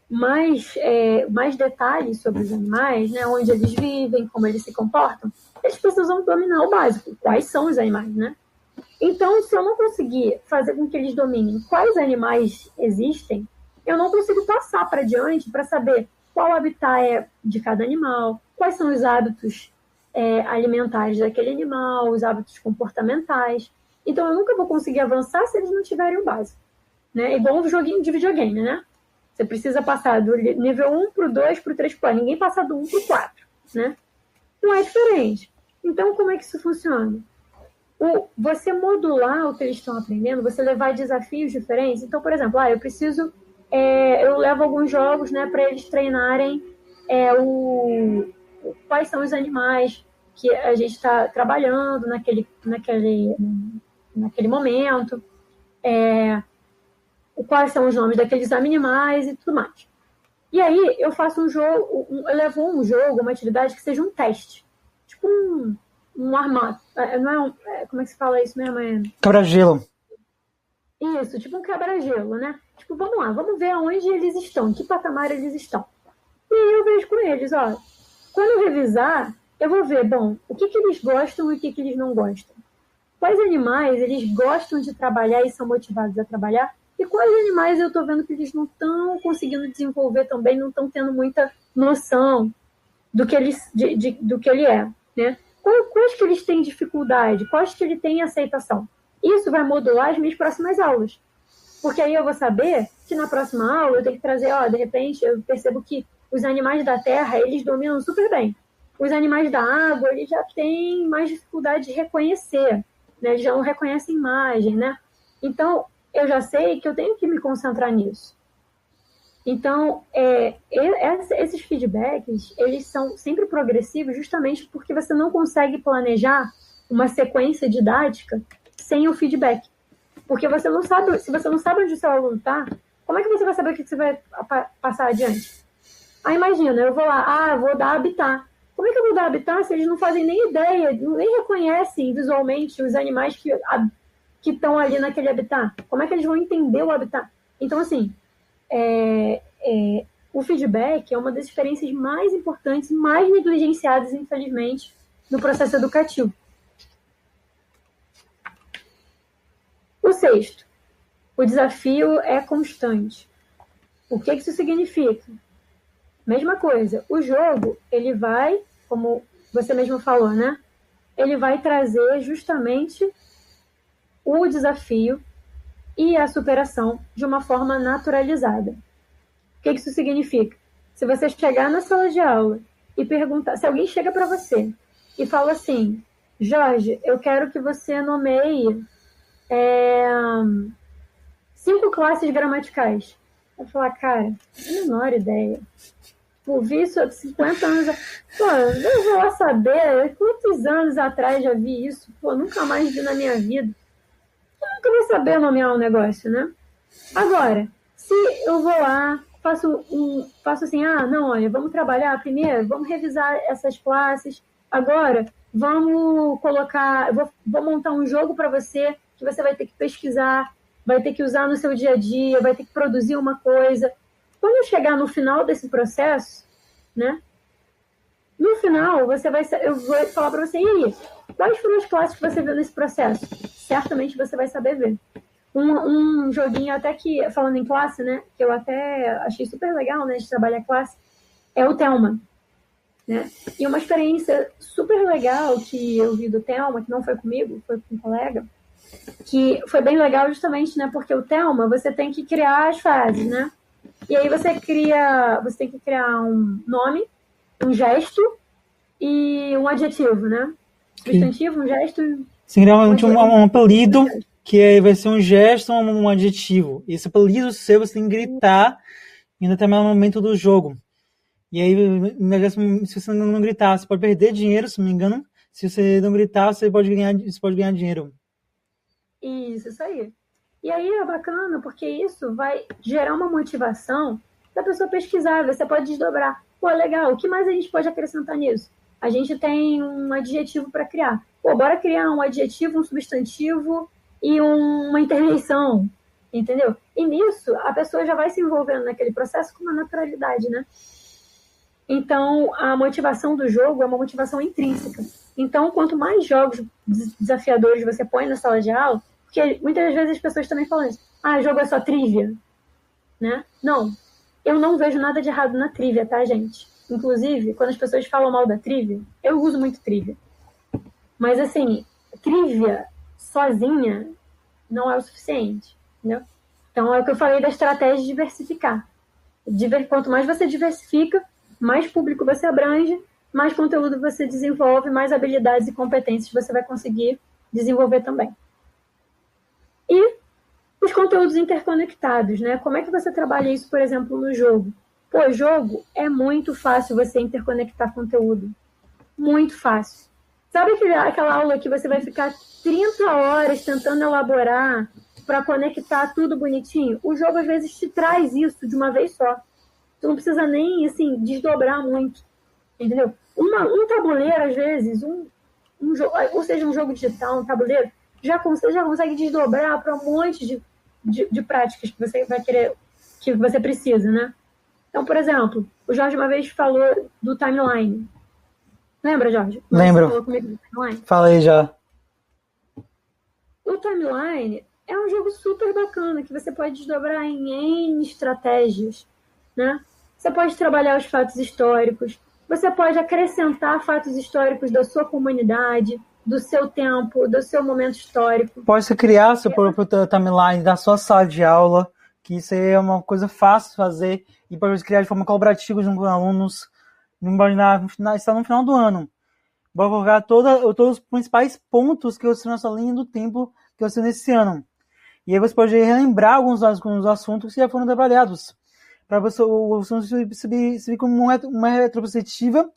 mais detalhes sobre os animais, né? Onde eles vivem, como eles se comportam, eles precisam dominar o básico, quais são os animais, né? Então, se eu não conseguir fazer com que eles dominem quais animais existem, eu não consigo passar para diante para saber qual habitat é de cada animal, quais são os hábitos alimentares daquele animal, os hábitos comportamentais. Então, eu nunca vou conseguir avançar se eles não tiverem o básico. Né? Igual um joguinho de videogame, né? Você precisa passar do nível 1 para o 2, para o 3, para o 4. Ninguém passa do 1 para o 4, né? Não é diferente. Então, como é que isso funciona? você modular o que eles estão aprendendo, você levar desafios diferentes. Então, por exemplo, eu levo alguns jogos, né, para eles treinarem quais são os animais que a gente está trabalhando naquele momento, quais são os nomes daqueles animais e tudo mais. E aí eu faço eu levo um jogo, uma atividade que seja um teste, tipo um armado, como é que se fala isso mesmo? Quebra-gelo. Isso, tipo um quebra-gelo, né? Tipo, vamos lá, vamos ver aonde eles estão, em que patamar eles estão. E aí eu vejo com eles, ó, quando eu revisar, eu vou ver, bom, o que eles gostam e o que eles não gostam. Quais animais eles gostam de trabalhar e são motivados a trabalhar, e quais animais eu estou vendo que eles não estão conseguindo desenvolver também, não estão tendo muita noção do que ele é, né? Quais que eles têm dificuldade, quais que ele tem aceitação. Isso vai modular as minhas próximas aulas. Porque aí eu vou saber que na próxima aula eu tenho que trazer, de repente, eu percebo que os animais da terra, eles dominam super bem. Os animais da água, eles já têm mais dificuldade de reconhecer, né? Eles já não reconhecem imagem, né? Então, eu já sei que eu tenho que me concentrar nisso. Então, esses feedbacks, eles são sempre progressivos justamente porque você não consegue planejar uma sequência didática sem o feedback. Porque você não sabe, se você não sabe onde o seu aluno está, como é que você vai saber o que você vai passar adiante? Imagina, eu vou lá, eu vou dar habitat. Como é que eu vou dar habitat se eles não fazem nem ideia, nem reconhecem visualmente os animais que estão ali naquele habitat? Como é que eles vão entender o habitat? Então, assim, o feedback é uma das experiências mais importantes, mais negligenciadas, infelizmente, no processo educativo. O sexto, o desafio é constante. O que isso significa? Mesma coisa, o jogo, ele vai, como você mesmo falou, né? Ele vai trazer justamente o desafio e a superação de uma forma naturalizada. O que isso significa? Se você chegar na sala de aula e perguntar, se alguém chega para você e fala assim, Jorge, eu quero que você nomeie 5 classes gramaticais. Eu vou falar, cara, a menor ideia. Vi isso há 50 anos. Eu vou lá saber quantos anos atrás já vi isso. Nunca mais vi na minha vida. Eu nunca vou saber nomear um negócio, né? Agora, se eu vou lá, faço assim, olha, vamos trabalhar primeiro, vamos revisar essas classes. Agora, vamos colocar, vou montar um jogo para você, que você vai ter que pesquisar, vai ter que usar no seu dia a dia, vai ter que produzir uma coisa. Quando eu chegar no final desse processo, né? No final, eu vou falar para você, e aí, quais foram as classes que você viu nesse processo? Certamente você vai saber ver. Um joguinho até que, falando em classe, né? Que eu até achei super legal, né? De trabalhar classe, é o Thelma. Né? E uma experiência super legal que eu vi do Thelma, que não foi comigo, foi com um colega, que foi bem legal justamente, né? Porque o Thelma, você tem que criar as fases, né? E aí você tem que criar um nome, um gesto e um adjetivo, né? Substantivo, um gesto. Sim, um apelido que vai ser um gesto ou um adjetivo. Esse apelido seu você tem que gritar em determinado momento do jogo. E aí, se você não gritar, você pode perder dinheiro, se não me engano. Se você não gritar, você pode ganhar dinheiro. Isso aí. E aí é bacana, porque isso vai gerar uma motivação da pessoa pesquisar. Você pode desdobrar. Legal, o que mais a gente pode acrescentar nisso? A gente tem um adjetivo para criar. Bora criar um adjetivo, um substantivo e uma interjeição, entendeu? E nisso, a pessoa já vai se envolvendo naquele processo com uma naturalidade, né? Então, a motivação do jogo é uma motivação intrínseca. Então, quanto mais jogos desafiadores você põe na sala de aula, porque muitas vezes as pessoas também falam isso, jogo é só trivia, né? Não, eu não vejo nada de errado na trivia, tá, gente? Inclusive, quando as pessoas falam mal da trivia, eu uso muito trivia. Mas, assim, trivia sozinha não é o suficiente, entendeu? Então, é o que eu falei da estratégia de diversificar. Quanto mais você diversifica, mais público você abrange, mais conteúdo você desenvolve, mais habilidades e competências você vai conseguir desenvolver também. E os conteúdos interconectados, né? Como é que você trabalha isso, por exemplo, no jogo? Pô, jogo é muito fácil você interconectar conteúdo. Muito fácil. Sabe aquela aula que você vai ficar 30 horas tentando elaborar para conectar tudo bonitinho? O jogo, às vezes, te traz isso de uma vez só. Tu não precisa nem, assim, desdobrar muito. Entendeu? Um tabuleiro, às vezes, ou seja, um jogo digital, um tabuleiro, já consegue desdobrar para um monte de práticas que você vai querer, que você precisa, né? Então, por exemplo, o Jorge uma vez falou do timeline. Lembra, Jorge? Lembro. Você falou comigo do timeline? Falei já. O timeline é um jogo super bacana que você pode desdobrar em N estratégias, né? Você pode trabalhar os fatos históricos, você pode acrescentar fatos históricos da sua comunidade, do seu tempo, do seu momento histórico. Pode criar seu próprio timeline da sua sala de aula, que isso é uma coisa fácil de fazer, e pode criar de forma colaborativa junto com alunos. Está no final do ano. Vou colocar todos os principais pontos que você nessa linha do tempo que você nesse ano. E aí você pode relembrar alguns assuntos que já foram trabalhados. Para você, o assunto se como uma retrospectiva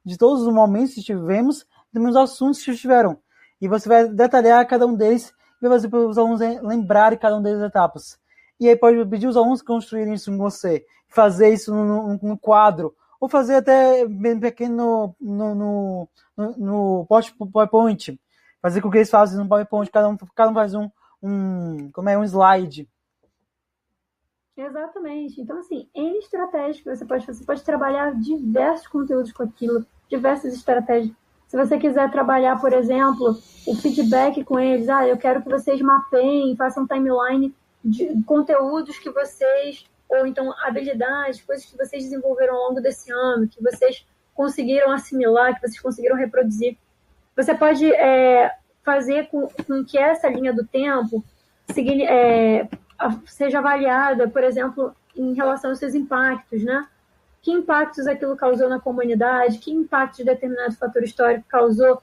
de todos os momentos que tivemos e também os assuntos que tiveram. E você vai detalhar cada um deles e vai fazer para os alunos lembrarem cada um das etapas. E aí pode pedir os alunos construírem isso com você, fazer isso no quadro, ou fazer até bem pequeno no PowerPoint. Fazer com que eles façam no PowerPoint, cada um faz um slide. Exatamente. Então, assim, N estratégias que você pode fazer. Você pode trabalhar diversos conteúdos com aquilo, diversas estratégias. Se você quiser trabalhar, por exemplo, o feedback com eles, eu quero que vocês mapeiem, façam timeline de conteúdos que vocês, ou então habilidades, coisas que vocês desenvolveram ao longo desse ano, que vocês conseguiram assimilar, que vocês conseguiram reproduzir. Você pode fazer com que essa linha do tempo seja avaliada, por exemplo, em relação aos seus impactos, né? Que impactos aquilo causou na comunidade, que impactos determinado fator histórico causou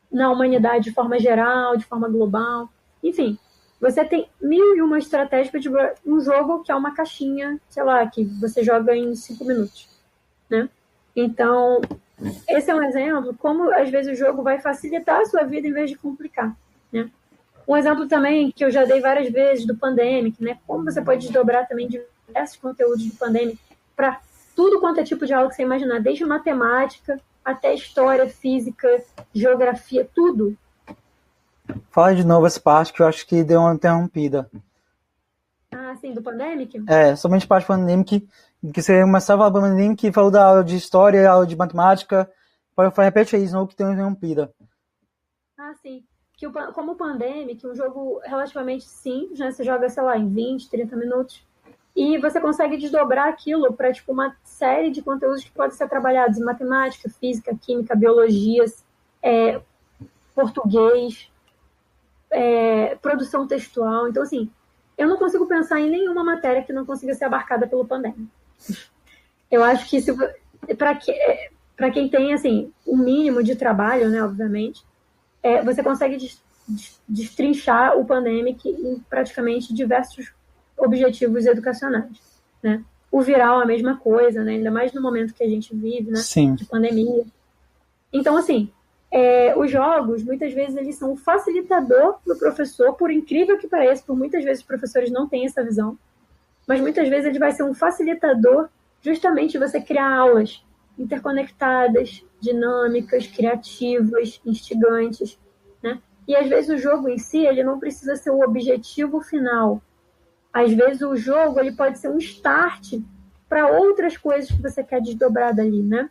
na humanidade de forma geral, de forma global. Enfim, você tem 1001 estratégias para um jogo que é uma caixinha, sei lá, que você joga em 5 minutos, né? Então, esse é um exemplo como, às vezes, o jogo vai facilitar a sua vida em vez de complicar, né? Um exemplo também que eu já dei várias vezes do Pandemic, né? Como você pode desdobrar também diversos conteúdos do Pandemic para tudo quanto é tipo de aula que você imaginar, desde matemática até história, física, geografia, tudo. Fala de novo essa parte que eu acho que deu uma interrompida. Ah, sim, do Pandemic? Somente parte do Pandemic, que você começava a falar do Pandemic, que falou da aula de história, aula de matemática. Repete aí, senão que deu uma interrompida. Ah, sim. Como o Pandemic, um jogo relativamente simples, né? Você joga, sei lá, em 20, 30 minutos. E você consegue desdobrar aquilo para uma série de conteúdos que podem ser trabalhados em matemática, física, química, biologias, português, produção textual. Então, assim, eu não consigo pensar em nenhuma matéria que não consiga ser abarcada pelo Pandemic. Eu acho que para quem tem, assim, um mínimo de trabalho, né, obviamente, você consegue destrinchar o Pandemic em praticamente diversos objetivos educacionais, né? O viral é a mesma coisa, né? Ainda mais no momento que a gente vive, né? Sim. De pandemia. Então, assim, os jogos, muitas vezes, eles são um facilitador para o professor, por incrível que pareça, por muitas vezes os professores não têm essa visão, mas muitas vezes ele vai ser um facilitador justamente você criar aulas interconectadas, dinâmicas, criativas, instigantes, né? E às vezes o jogo em si, ele não precisa ser o objetivo final. Às vezes o jogo, ele pode ser um start para outras coisas que você quer desdobrar dali, né?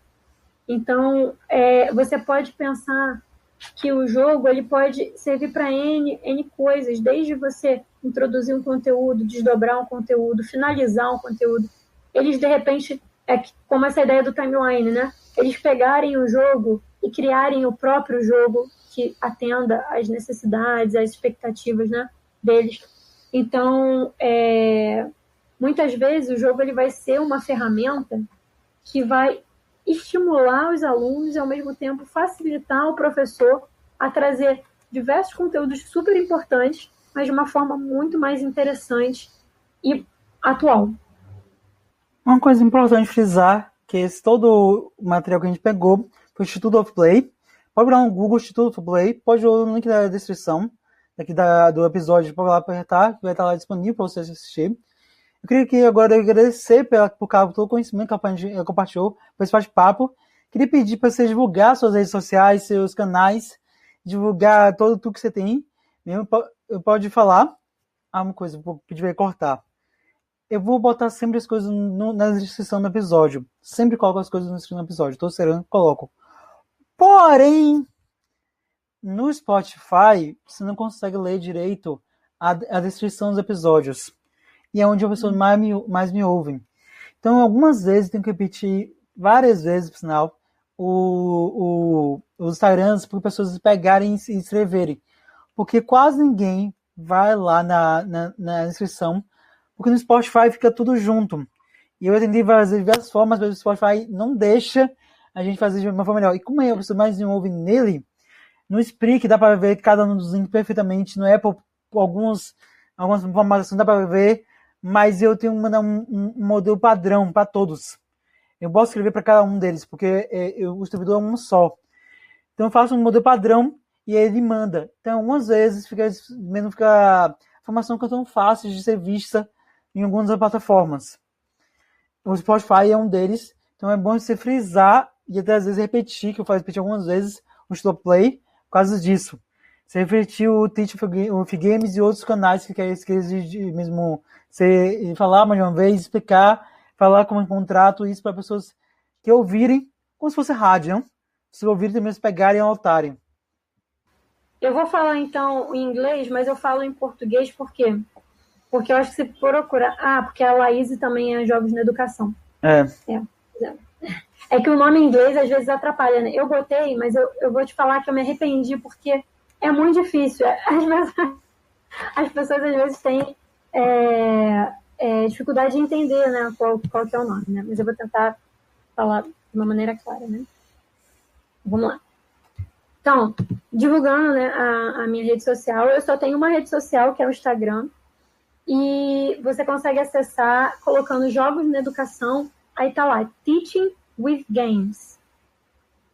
Então, você pode pensar que o jogo, ele pode servir para N coisas, desde você introduzir um conteúdo, desdobrar um conteúdo, finalizar um conteúdo. Eles, de repente, como essa ideia do timeline, né? Eles pegarem o jogo e criarem o próprio jogo que atenda às necessidades, às expectativas, né, deles. Então, muitas vezes o jogo ele vai ser uma ferramenta que vai estimular os alunos e, ao mesmo tempo, facilitar o professor a trazer diversos conteúdos super importantes, mas de uma forma muito mais interessante e atual. Uma coisa importante frisar que todo o material que a gente pegou foi o Instituto of Play. Pode dar um Google Instituto of Play, pode olhar no link da descrição daqui do episódio, pode lá apertar, que vai estar lá disponível para você assistir. Eu queria que agora agradecer por todo o conhecimento que ela compartilhou, por esse bate-papo. Queria pedir para você divulgar suas redes sociais, seus canais, divulgar tudo que você tem. Pode falar. Uma coisa, vou pedir para cortar. Eu vou botar sempre as coisas na descrição do episódio. Sempre coloco as coisas na descrição do episódio. Estou esperando, coloco. Porém, no Spotify, você não consegue ler direito a descrição dos episódios. E é onde as pessoas mais me ouvem. Então, algumas vezes, tenho que repetir várias vezes, por sinal, os Instagrams para as pessoas pegarem e se inscreverem. Porque quase ninguém vai lá na inscrição, porque no Spotify fica tudo junto. E eu tentei fazer de diversas formas, mas o Spotify não deixa a gente fazer de uma forma melhor. E como a pessoa mais me ouve nele, no Spreak dá para ver cada um dos links perfeitamente. No Apple, algumas informações dá para ver, mas eu tenho que mandar um modelo padrão para todos. Eu posso escrever para cada um deles, porque o servidor é um só. Então eu faço um modelo padrão e ele manda. Então, algumas vezes fica a informação que é tão fácil de ser vista em algumas plataformas. O Spotify é um deles, então é bom você frisar e até às vezes repetir, que eu faço repetir algumas vezes o Stop Play por causa disso. Você repetir o Teach of Games e outros canais que quer mesmo você falar mais uma vez, explicar, falar como é um contrato, isso para pessoas que ouvirem, como se fosse rádio, não? Se ouvirem também, se pegarem e anotarem. Eu vou falar, então, em inglês, mas eu falo em português, por quê? Porque eu acho que se procurar... porque a Laís também é Jogos na Educação. É que o nome em inglês, às vezes, atrapalha, né? Eu botei, mas eu vou te falar que eu me arrependi, porque é muito difícil. As pessoas, às vezes, têm dificuldade de entender, né, qual que é o nome, né? Mas eu vou tentar falar de uma maneira clara, né? Vamos lá. Então, divulgando, né, a minha rede social, eu só tenho uma rede social, que é o Instagram, e você consegue acessar colocando Jogos na Educação, aí tá lá, Teaching with Games.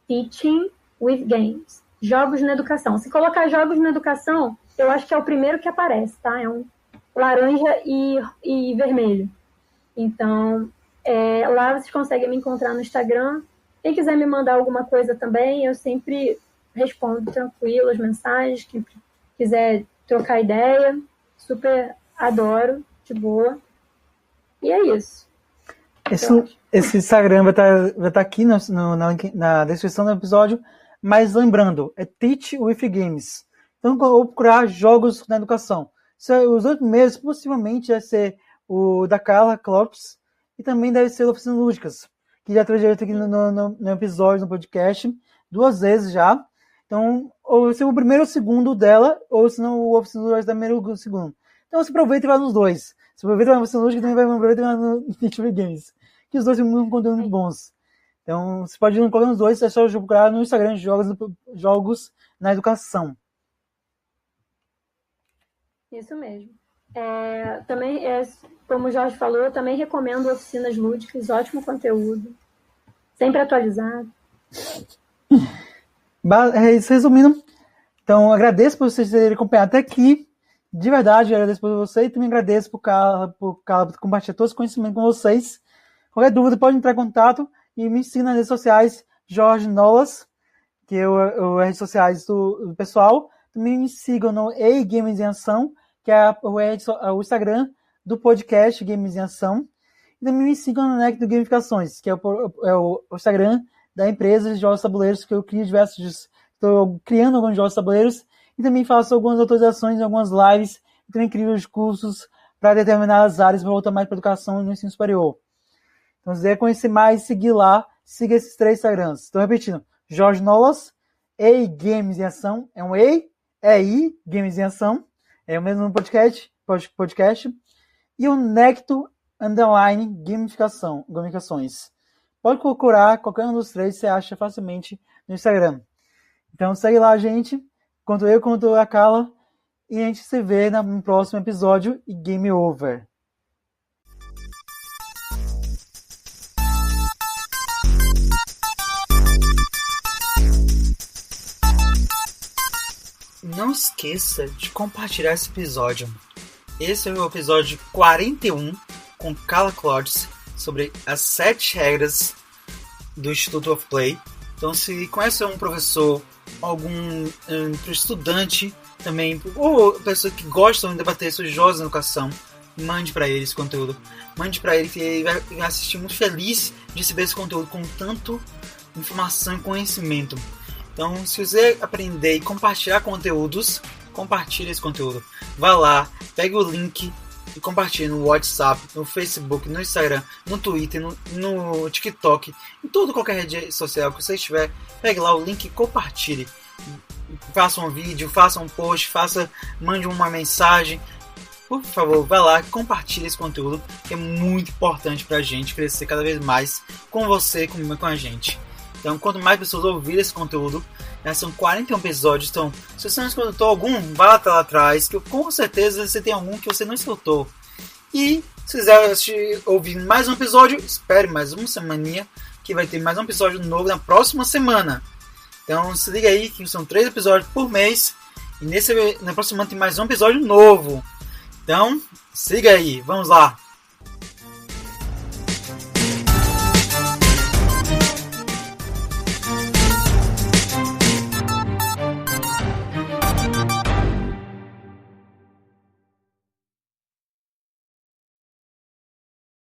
Teaching with Games. Jogos na Educação. Se colocar Jogos na Educação, eu acho que é o primeiro que aparece, tá? É um laranja e vermelho. Então, lá vocês conseguem me encontrar no Instagram. Quem quiser me mandar alguma coisa também, eu sempre respondo tranquilo as mensagens. Quem quiser trocar ideia, super adoro, de boa. E é isso. Esse Instagram vai estar aqui na descrição do episódio, mas lembrando, é Teach with Games. Então, eu vou procurar Jogos na Educação. Os outros primeiros, possivelmente, vai ser o da Carla Klops e também deve ser o Oficinas Lúdicas, que já trouxe aqui no episódio, no podcast, 2 vezes já. Então, ou se o primeiro ou o segundo dela, ou se não, o Oficinas Lúdicas é o primeiro ou o segundo. Então, você aproveita e vai nos dois. Se aproveita no Oficinas Lúdicas, também vai aproveitar e vai no Teach with Games. Que os dois têm um conteúdo muito bons. Então, você pode ir no qualquer dos dois, é só procurar no Instagram de Jogos na Educação. Isso mesmo. Também, como o Jorge falou, eu também recomendo Oficinas Lúdicas, ótimo conteúdo, sempre atualizado. Resumindo, então, agradeço por vocês terem acompanhado até aqui. De verdade, agradeço por você e também agradeço por Carla compartilhar todo esse conhecimento com vocês. Qualquer dúvida, pode entrar em contato e me siga nas redes sociais, Jorge Nolas, que é as redes sociais do pessoal. Também me sigam no Ei Games em Ação, que é o Instagram do podcast Games em Ação. E também me sigam no Necto Gamificações, que é o Instagram da empresa de jogos tabuleiros, que eu crio estou criando alguns jogos tabuleiros e também faço algumas atualizações, algumas lives, e também crio os cursos para determinadas áreas, para voltar mais para a educação e no ensino superior. Então, se quiser conhecer mais, seguir lá, siga esses 3 Instagrams. Estou repetindo, Jorge Nolas, Ei Games em Ação, é um Ei, Games em Ação, é o mesmo podcast, e o Necto _ Gamificações. Pode procurar qualquer um dos 3, você acha facilmente no Instagram. Então segue lá, gente. quanto eu, quanto a Carla. E a gente se vê no próximo episódio e game over. Não esqueça de compartilhar esse episódio. Esse é o episódio 41 com Carla Clodes sobre as 7 regras do Instituto of Play. Então, se conhece um professor, algum estudante também, ou pessoa que gostam de debater sobre jogos de educação, mande para ele esse conteúdo. Mande para ele, que ele vai assistir muito feliz de receber esse conteúdo com tanto informação e conhecimento. Então, se você aprender e compartilhar conteúdos, compartilhe esse conteúdo. Vá lá, pegue o link e compartilhe no WhatsApp, no Facebook, no Instagram, no Twitter, no TikTok, em qualquer rede social que você estiver. Pegue lá o link e compartilhe. Faça um vídeo, faça um post, mande uma mensagem. Por favor, vá lá, compartilhe esse conteúdo, que é muito importante para a gente crescer cada vez mais com você, com a gente. Então, quanto mais pessoas ouvirem esse conteúdo, são 41 episódios. Então, se você não escutou algum, vá até lá atrás, que com certeza você tem algum que você não escutou. E se quiser ouvir mais um episódio, espere mais uma semaninha, que vai ter mais um episódio novo na próxima semana. Então, se liga aí, que são 3 episódios por mês. E na próxima semana tem mais um episódio novo. Então, siga aí, vamos lá.